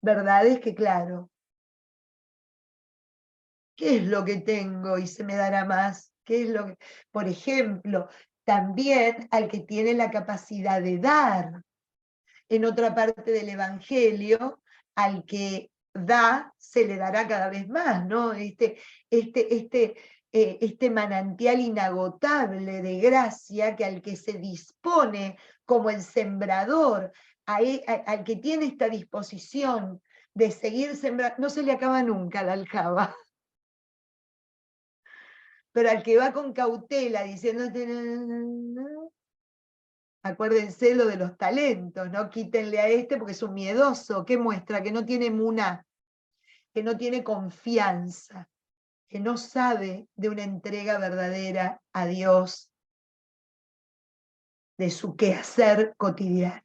verdades que, claro, ¿qué es lo que tengo y se me dará más? ¿Qué es lo que... Por ejemplo, también al que tiene la capacidad de dar. En otra parte del Evangelio, al que da, se le dará cada vez más, ¿no? Este manantial inagotable de gracia que al que se dispone como el sembrador, al que tiene esta disposición de seguir sembrando, no se le acaba nunca la aljaba. Pero al que va con cautela diciendo, acuérdense lo de los talentos, ¿no? Quítenle a este porque es un miedoso. ¿Qué muestra? Que no tiene muná, que no tiene confianza, que no sabe de una entrega verdadera a Dios, de su quehacer cotidiano.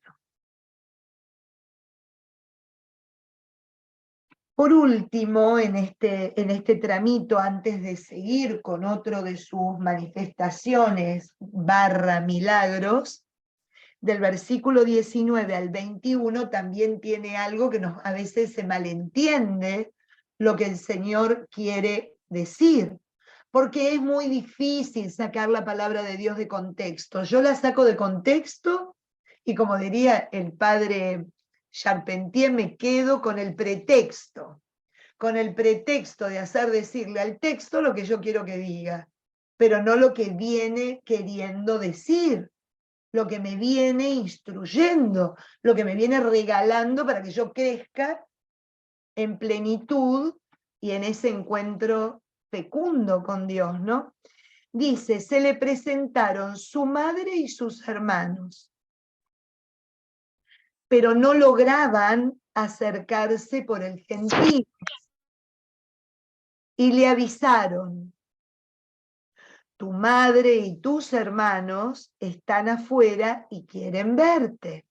Por último, en este tramito, antes de seguir con otro de sus manifestaciones / milagros, del versículo 19 al 21 también tiene algo que a veces se malentiende lo que el Señor quiere decir, porque es muy difícil sacar la palabra de Dios de contexto. Yo la saco de contexto y, como diría el padre Charpentier, me quedo con el pretexto de hacer decirle al texto lo que yo quiero que diga, pero no lo que viene queriendo decir, lo que me viene instruyendo, lo que me viene regalando para que yo crezca en plenitud y en ese encuentro fecundo con Dios, ¿no? Dice, se le presentaron su madre y sus hermanos, pero no lograban acercarse por el gentío y le avisaron, tu madre y tus hermanos están afuera y quieren verte.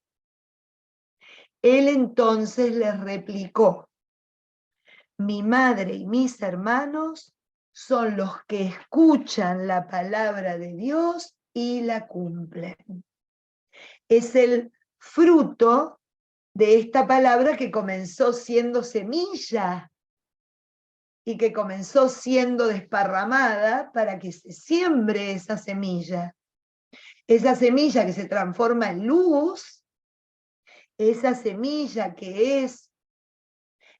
Él entonces les replicó, mi madre y mis hermanos son los que escuchan la palabra de Dios y la cumplen. Es el fruto de esta palabra que comenzó siendo semilla y que comenzó siendo desparramada para que se siembre esa semilla. Esa semilla que se transforma en luz, esa semilla que es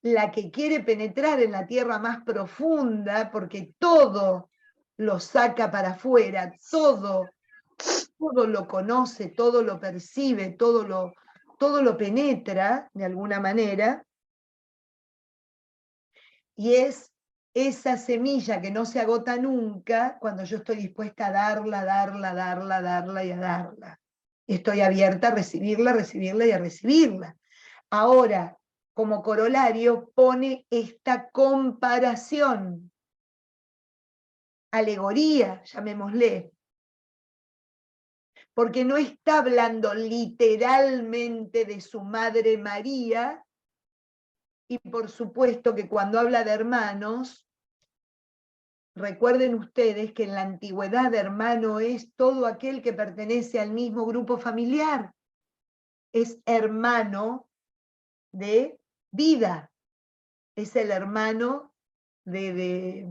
la que quiere penetrar en la tierra más profunda, porque todo lo saca para afuera, todo lo conoce, todo lo percibe, todo lo penetra de alguna manera, y es esa semilla que no se agota nunca cuando yo estoy dispuesta a darla, darla, darla, darla y a darla. Estoy abierta a recibirla, recibirla y a recibirla. Ahora, como corolario, pone esta comparación, alegoría, llamémosle, porque no está hablando literalmente de su madre María, y por supuesto que cuando habla de hermanos, recuerden ustedes que en la antigüedad hermano es todo aquel que pertenece al mismo grupo familiar, es hermano de vida. es el hermano de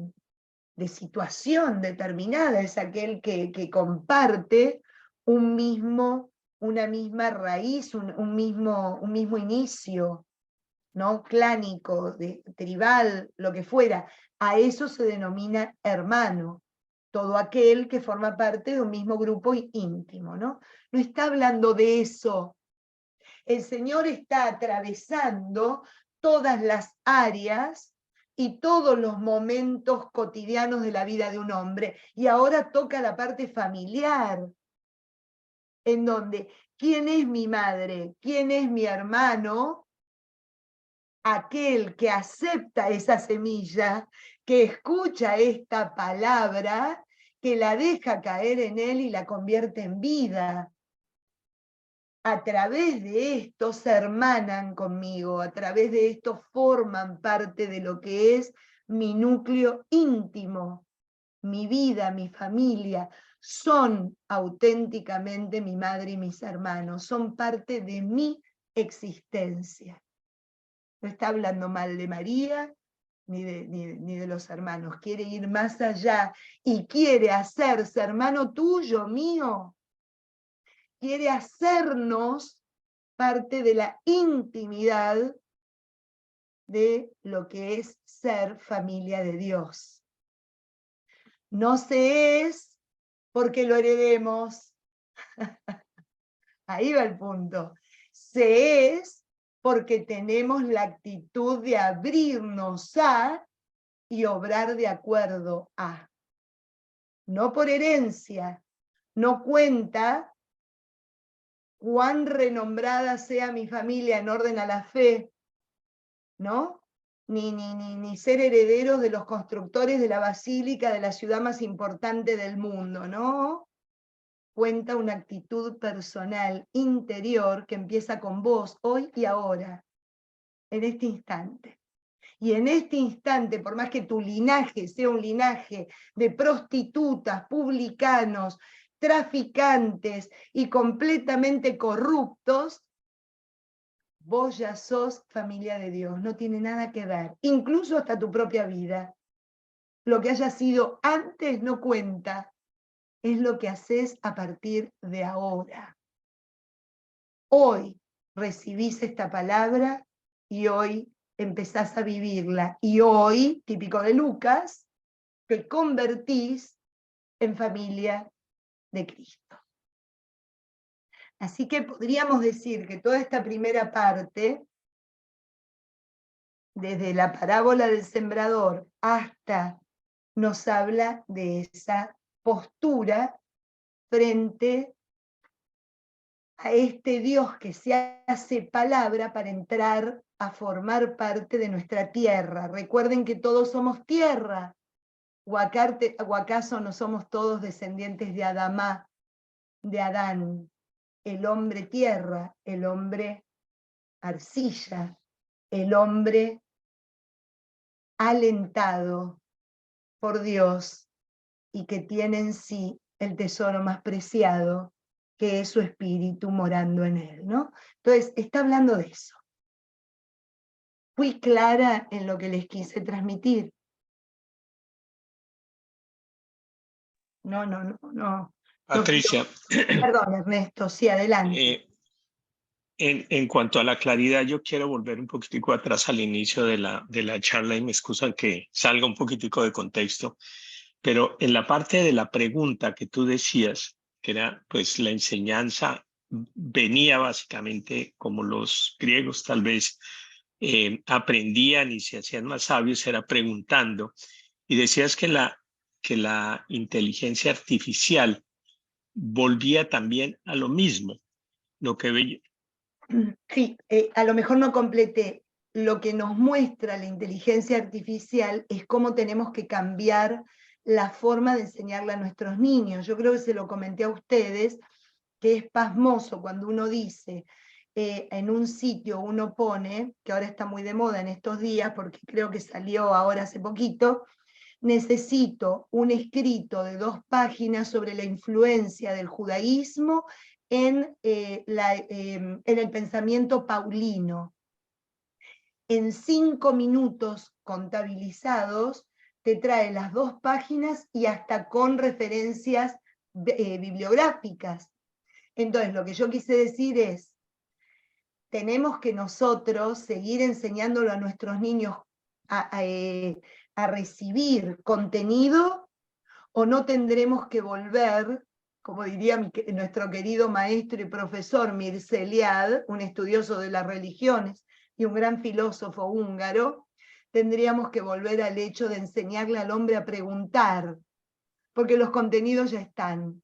situación determinada, es aquel que comparte una misma raíz, un mismo inicio, ¿no? Clánico, tribal, lo que fuera. A eso se denomina hermano, todo aquel que forma parte de un mismo grupo íntimo, ¿no? No está hablando de eso. El Señor está atravesando todas las áreas y todos los momentos cotidianos de la vida de un hombre. Y ahora toca la parte familiar, en donde, ¿quién es mi madre? ¿Quién es mi hermano? Aquel que acepta esa semilla, que escucha esta palabra, que la deja caer en él y la convierte en vida. A través de esto se hermanan conmigo, a través de esto forman parte de lo que es mi núcleo íntimo, mi vida, mi familia, son auténticamente mi madre y mis hermanos, son parte de mi existencia. No está hablando mal de María ni de los hermanos, quiere ir más allá y quiere hacerse hermano tuyo, mío. Quiere hacernos parte de la intimidad de lo que es ser familia de Dios. No se es porque lo heredemos. Ahí va el punto. Se es porque tenemos la actitud de abrirnos a y obrar de acuerdo a. No por herencia, no cuenta cuán renombrada sea mi familia en orden a la fe, ¿no? Ni ser herederos de los constructores de la basílica de la ciudad más importante del mundo, ¿no? Cuenta una actitud personal, interior, que empieza con vos, hoy y ahora, en este instante. Y en este instante, por más que tu linaje sea un linaje de prostitutas, publicanos, traficantes y completamente corruptos, vos ya sos familia de Dios, no tiene nada que ver, incluso hasta tu propia vida. Lo que haya sido antes no cuenta, es lo que haces a partir de ahora. Hoy recibís esta palabra y hoy empezás a vivirla. Y hoy, típico de Lucas, te convertís en familia de Cristo. Así que podríamos decir que toda esta primera parte, desde la parábola del sembrador hasta, nos habla de esa postura frente a este Dios que se hace palabra para entrar a formar parte de nuestra tierra. Recuerden que todos somos tierra, o acaso no somos todos descendientes de Adamá, de Adán, el hombre tierra, el hombre arcilla, el hombre alentado por Dios y que tiene en sí el tesoro más preciado, que es su espíritu morando en él, ¿no? Entonces, está hablando de eso. Fui clara en lo que les quise transmitir. No. Patricia, Perdón, Ernesto, sí, adelante. en cuanto a la claridad, yo quiero volver un poquitico atrás al inicio de la charla y me excusan que salga un poquitico de contexto, pero en la parte de la pregunta que tú decías, que era pues la enseñanza venía básicamente como los griegos tal vez aprendían y se hacían más sabios, era preguntando, y decías que la inteligencia artificial volvía también a lo mismo, lo que veía. Sí, a lo mejor no completé. Lo que nos muestra la inteligencia artificial es cómo tenemos que cambiar la forma de enseñarle a nuestros niños. Yo creo que se lo comenté a ustedes, que es pasmoso cuando uno dice, en un sitio uno pone, que ahora está muy de moda en estos días, porque creo que salió ahora hace poquito, necesito un escrito de 2 páginas sobre la influencia del judaísmo en el pensamiento paulino. en 5 minutos contabilizados te trae las 2 páginas y hasta con referencias bibliográficas. Entonces, lo que yo quise decir es, tenemos que nosotros seguir enseñándolo a nuestros niños a recibir contenido, o no tendremos que volver, como diría nuestro querido maestro y profesor Mircea Eliade, un estudioso de las religiones y un gran filósofo húngaro, tendríamos que volver al hecho de enseñarle al hombre a preguntar, porque los contenidos ya están.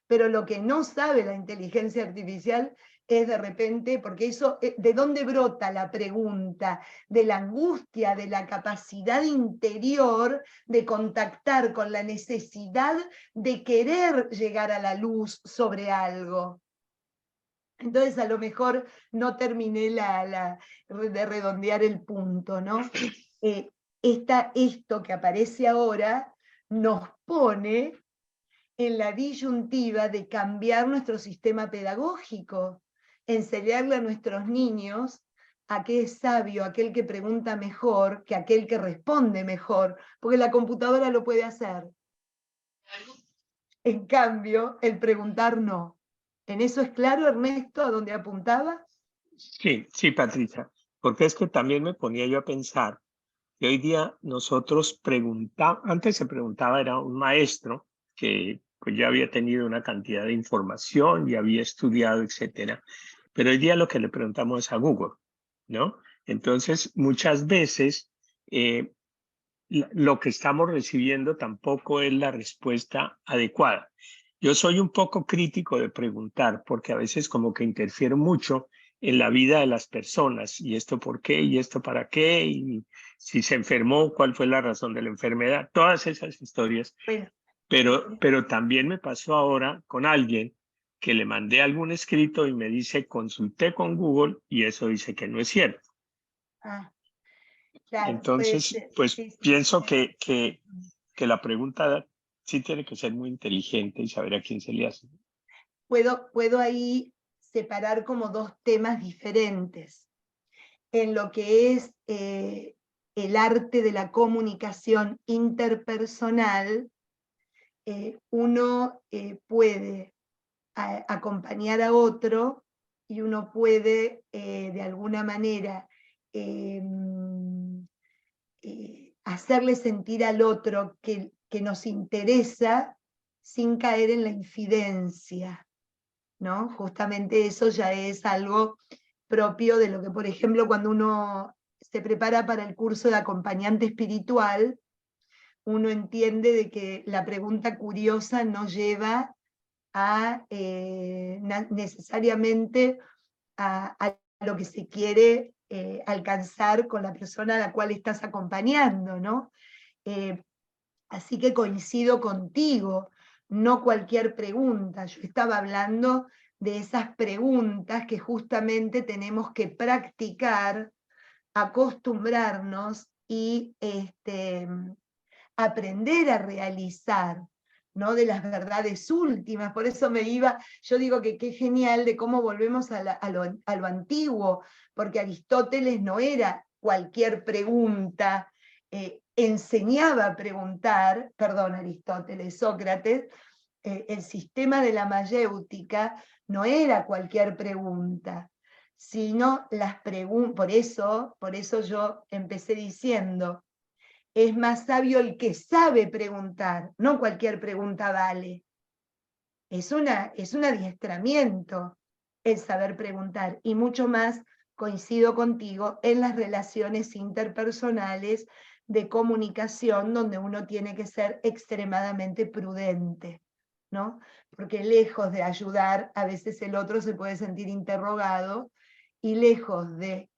Pero lo que no sabe la inteligencia artificial es de repente, porque eso, ¿de dónde brota la pregunta? De la angustia, de la capacidad interior de contactar con la necesidad de querer llegar a la luz sobre algo. Entonces a lo mejor no terminé de redondear el punto, ¿no? Esto que aparece ahora nos pone en la disyuntiva de cambiar nuestro sistema pedagógico, enseñarle a nuestros niños a qué es sabio aquel que pregunta mejor que aquel que responde mejor, porque la computadora lo puede hacer. En cambio, el preguntar no. ¿En eso es claro, Ernesto, a dónde apuntaba? Sí, sí, Patricia, porque es que también me ponía yo a pensar que hoy día nosotros antes se preguntaba, era un maestro que pues ya había tenido una cantidad de información y había estudiado, etcétera, pero hoy día lo que le preguntamos es a Google, ¿no? Entonces, muchas veces lo que estamos recibiendo tampoco es la respuesta adecuada. Yo soy un poco crítico de preguntar porque a veces como que interfiero mucho en la vida de las personas, y esto por qué, y esto para qué, y si se enfermó, cuál fue la razón de la enfermedad, todas esas historias. Bueno, Pero también me pasó ahora con alguien que le mandé algún escrito y me dice, consulté con Google y eso dice que no es cierto. claro, puede Entonces, ser. pues Sí, sí. pienso que la pregunta sí tiene que ser muy inteligente y saber a quién se le hace. Puedo ahí separar como 2 temas diferentes. En lo que es el arte de la comunicación interpersonal, uno puede acompañar a otro y uno puede de alguna manera hacerle sentir al otro que nos interesa sin caer en la infidencia, ¿no? Justamente eso ya es algo propio de lo que, por ejemplo, cuando uno se prepara para el curso de acompañante espiritual, uno entiende de que la pregunta curiosa no lleva a necesariamente a lo que se quiere alcanzar con la persona a la cual estás acompañando, ¿no? Así que coincido contigo, no cualquier pregunta. Yo estaba hablando de esas preguntas que justamente tenemos que practicar, acostumbrarnos y aprender a realizar, ¿no? De las verdades últimas. Por eso yo digo que qué genial de cómo volvemos a lo antiguo, porque Aristóteles no era cualquier pregunta, enseñaba a preguntar, perdón, Aristóteles, Sócrates, el sistema de la mayéutica no era cualquier pregunta, sino las preguntas. Por eso yo empecé diciendo, es más sabio el que sabe preguntar, no cualquier pregunta vale. Es un adiestramiento el saber preguntar, y mucho más coincido contigo en las relaciones interpersonales de comunicación, donde uno tiene que ser extremadamente prudente, ¿no? Porque lejos de ayudar, a veces el otro se puede sentir interrogado, y lejos de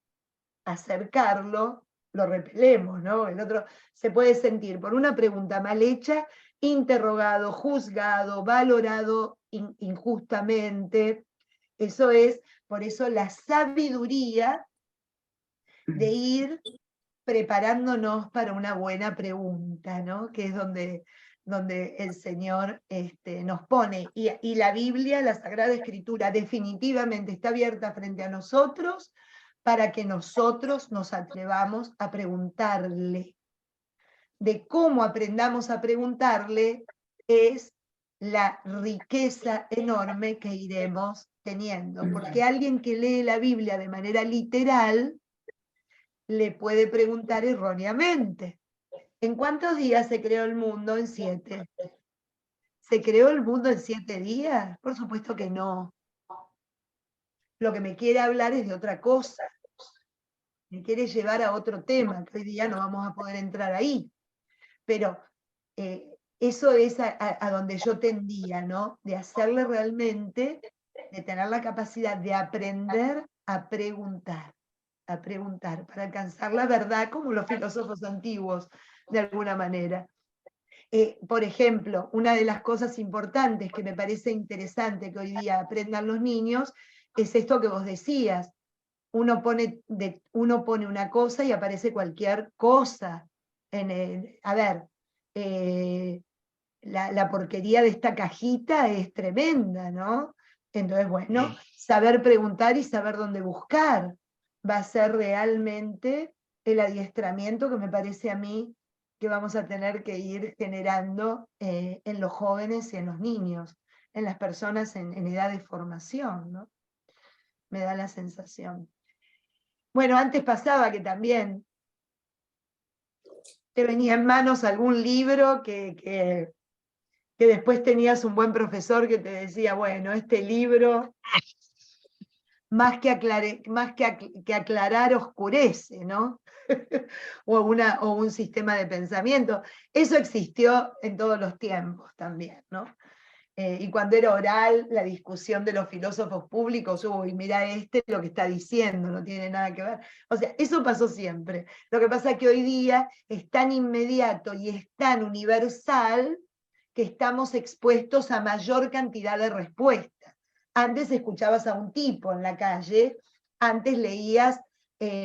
acercarlo, lo repelemos, ¿no? El otro se puede sentir, por una pregunta mal hecha, interrogado, juzgado, valorado injustamente. Por eso la sabiduría de ir preparándonos para una buena pregunta, ¿no? Que es donde el Señor nos pone. Y la Biblia, la Sagrada Escritura, definitivamente está abierta frente a nosotros para que nosotros nos atrevamos a preguntarle. De cómo aprendamos a preguntarle es la riqueza enorme que iremos teniendo. Porque alguien que lee la Biblia de manera literal le puede preguntar erróneamente. ¿En cuántos días se creó el mundo? En 7. ¿Se creó el mundo en 7 días? Por supuesto que no. Lo que me quiere hablar es de otra cosa. Me quiere llevar a otro tema, que hoy día no vamos a poder entrar ahí. Pero eso es a donde yo tendía, ¿no? De hacerle realmente, de tener la capacidad de aprender a preguntar, para alcanzar la verdad como los filósofos antiguos, de alguna manera. Por ejemplo, una de las cosas importantes que me parece interesante que hoy día aprendan los niños es esto que vos decías. Uno pone una cosa y aparece cualquier cosa. A ver, la porquería de esta cajita es tremenda, ¿no? Entonces, bueno, saber preguntar y saber dónde buscar va a ser realmente el adiestramiento que me parece a mí que vamos a tener que ir generando en los jóvenes y en los niños, en las personas en edad de formación, ¿no? Me da la sensación. Bueno, antes pasaba que también te venía en manos algún libro que después tenías un buen profesor que te decía, bueno, este libro, más que aclarar, oscurece, ¿no? o un sistema de pensamiento. Eso existió en todos los tiempos también, ¿no? Y cuando era oral, la discusión de los filósofos públicos, uy, mira lo que está diciendo, no tiene nada que ver. O sea, eso pasó siempre. Lo que pasa es que hoy día es tan inmediato y es tan universal que estamos expuestos a mayor cantidad de respuestas. Antes escuchabas a un tipo en la calle, antes leías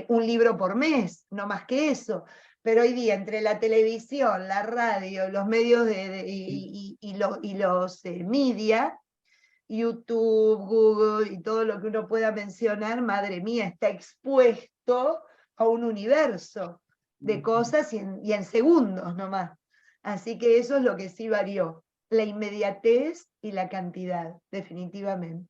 un libro por mes, no más que eso. Pero hoy día, entre la televisión, la radio, los medios y los media, YouTube, Google y todo lo que uno pueda mencionar, madre mía, está expuesto a un universo de cosas y en segundos nomás. Así que eso es lo que sí varió, la inmediatez y la cantidad, definitivamente.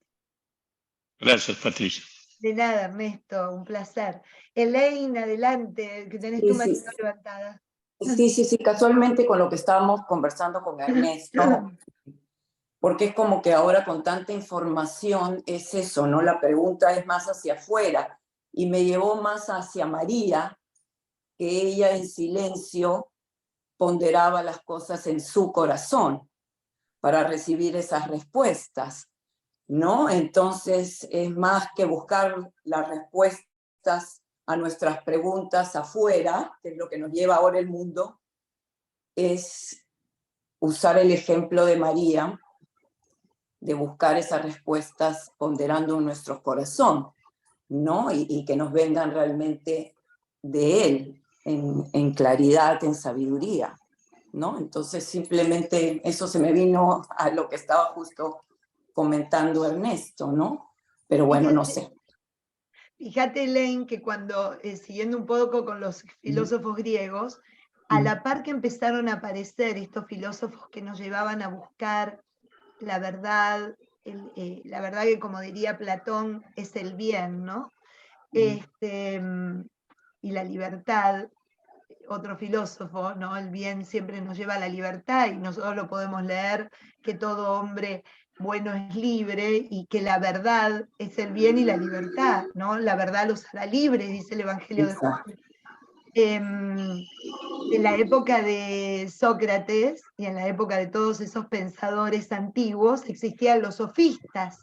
Gracias, Patricia. De nada, Ernesto, un placer. Elaine, adelante, que tenés tu mano levantada. Sí, casualmente con lo que estábamos conversando con Ernesto, porque es como que ahora con tanta información es eso, ¿no? La pregunta es más hacia afuera y me llevó más hacia María, que ella en silencio ponderaba las cosas en su corazón para recibir esas respuestas, ¿no? Entonces es más que buscar las respuestas a nuestras preguntas afuera, que es lo que nos lleva ahora el mundo, es usar el ejemplo de María, de buscar esas respuestas ponderando en nuestro corazón, ¿no? Y que nos vengan realmente de Él, en claridad, en sabiduría, ¿no? Entonces simplemente eso se me vino a lo que estaba justo comentando Ernesto, ¿no? Pero bueno, no sé. Fíjate, Elaine, que cuando, siguiendo un poco con los filósofos griegos, a la par que empezaron a aparecer estos filósofos que nos llevaban a buscar la verdad que, como diría Platón, es el bien, ¿no? Y la libertad, otro filósofo, ¿no? El bien siempre nos lleva a la libertad y nosotros lo podemos leer, que todo hombre bueno es libre y que la verdad es el bien y la libertad, ¿no? La verdad los hará libres, dice el Evangelio de Juan. En la época de Sócrates y en la época de todos esos pensadores antiguos existían los sofistas,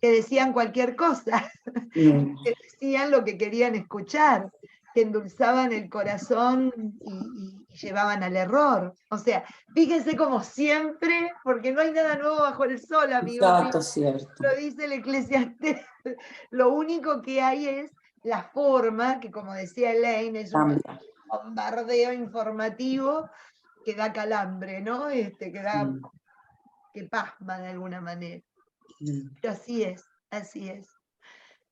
que decían cualquier cosa, que decían lo que querían escuchar, que endulzaban el corazón y llevaban al error. O sea, fíjense como siempre, porque no hay nada nuevo bajo el sol, amigos. Exacto, cierto. Lo dice el Eclesiastés. Lo único que hay es la forma, que como decía Elaine, es un bombardeo informativo que da calambre, ¿no? Que pasma de alguna manera. Pero así es, así es,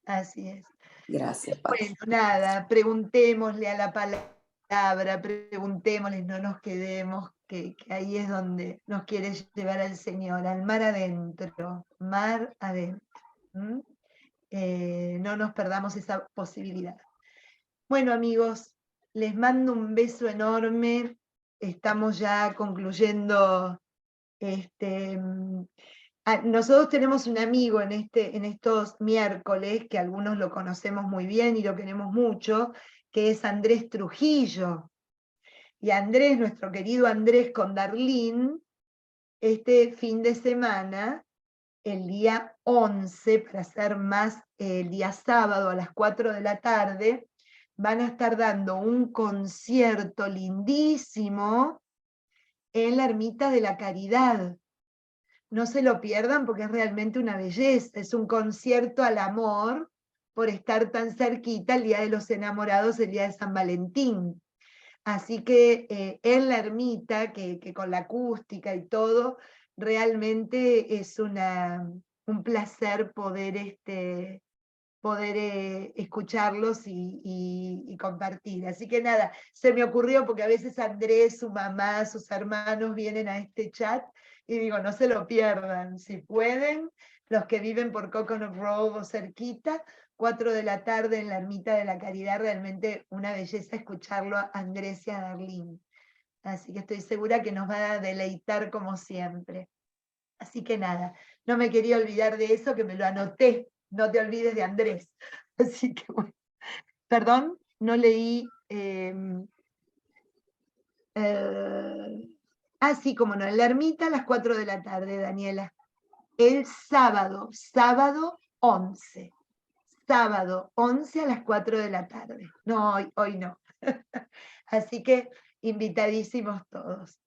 así es. Gracias, Pati. Bueno, nada, preguntémosle a la palabra, preguntémosle, no nos quedemos, que ahí es donde nos quiere llevar al Señor, al mar adentro, mar adentro. No nos perdamos esa posibilidad. Bueno, amigos, les mando un beso enorme. Estamos ya concluyendo. Nosotros tenemos un amigo en estos miércoles, que algunos lo conocemos muy bien y lo queremos mucho, que es Andrés Trujillo. Y Andrés, nuestro querido Andrés con Darlene, este fin de semana, el día 11, para ser más, el día sábado a las 4 de la tarde, van a estar dando un concierto lindísimo en la Ermita de la Caridad. No se lo pierdan porque es realmente una belleza, es un concierto al amor por estar tan cerquita el Día de los Enamorados, el día de San Valentín. Así que en la ermita, que con la acústica y todo, realmente es un placer poder escucharlos y compartir. Así que nada, se me ocurrió porque a veces Andrés, su mamá, sus hermanos vienen a este chat y digo, no se lo pierdan, si pueden, los que viven por Coconut Grove o cerquita, 4 de la tarde en la Ermita de la Caridad, realmente una belleza escucharlo a Andrés y a Darlene. Así que estoy segura que nos va a deleitar como siempre. Así que nada, no me quería olvidar de eso, que me lo anoté. No te olvides de Andrés. Así que bueno. Perdón, no leí. Sí, como no, en la ermita a las 4 de la tarde, Daniela. El sábado 11. Sábado 11 a las 4 de la tarde. No, hoy no. Así que invitadísimos todos.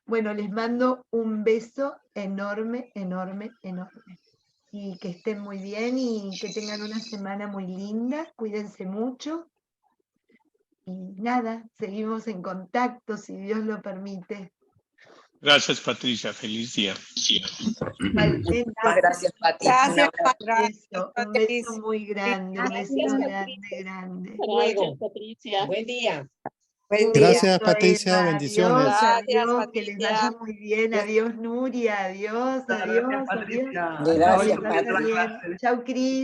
Bueno, les mando un beso enorme, enorme, enorme. Y que estén muy bien y que tengan una semana muy linda. Cuídense mucho. Y nada, seguimos en contacto si Dios lo permite. Gracias, Patricia. Feliz día. Igualmente. Gracias, Pati. Gracias, Un beso muy grande, un beso grande. Gracias, Patricia. Buen día. Un Gracias, beso, Patricia. Eva. Bendiciones. Adiós, Gracias, adiós, que les vaya Patricia. muy bien. Adiós, Nuria. Adiós, adiós, adiós. Gracias, Adiós, Pati. bien. Chau, Cris.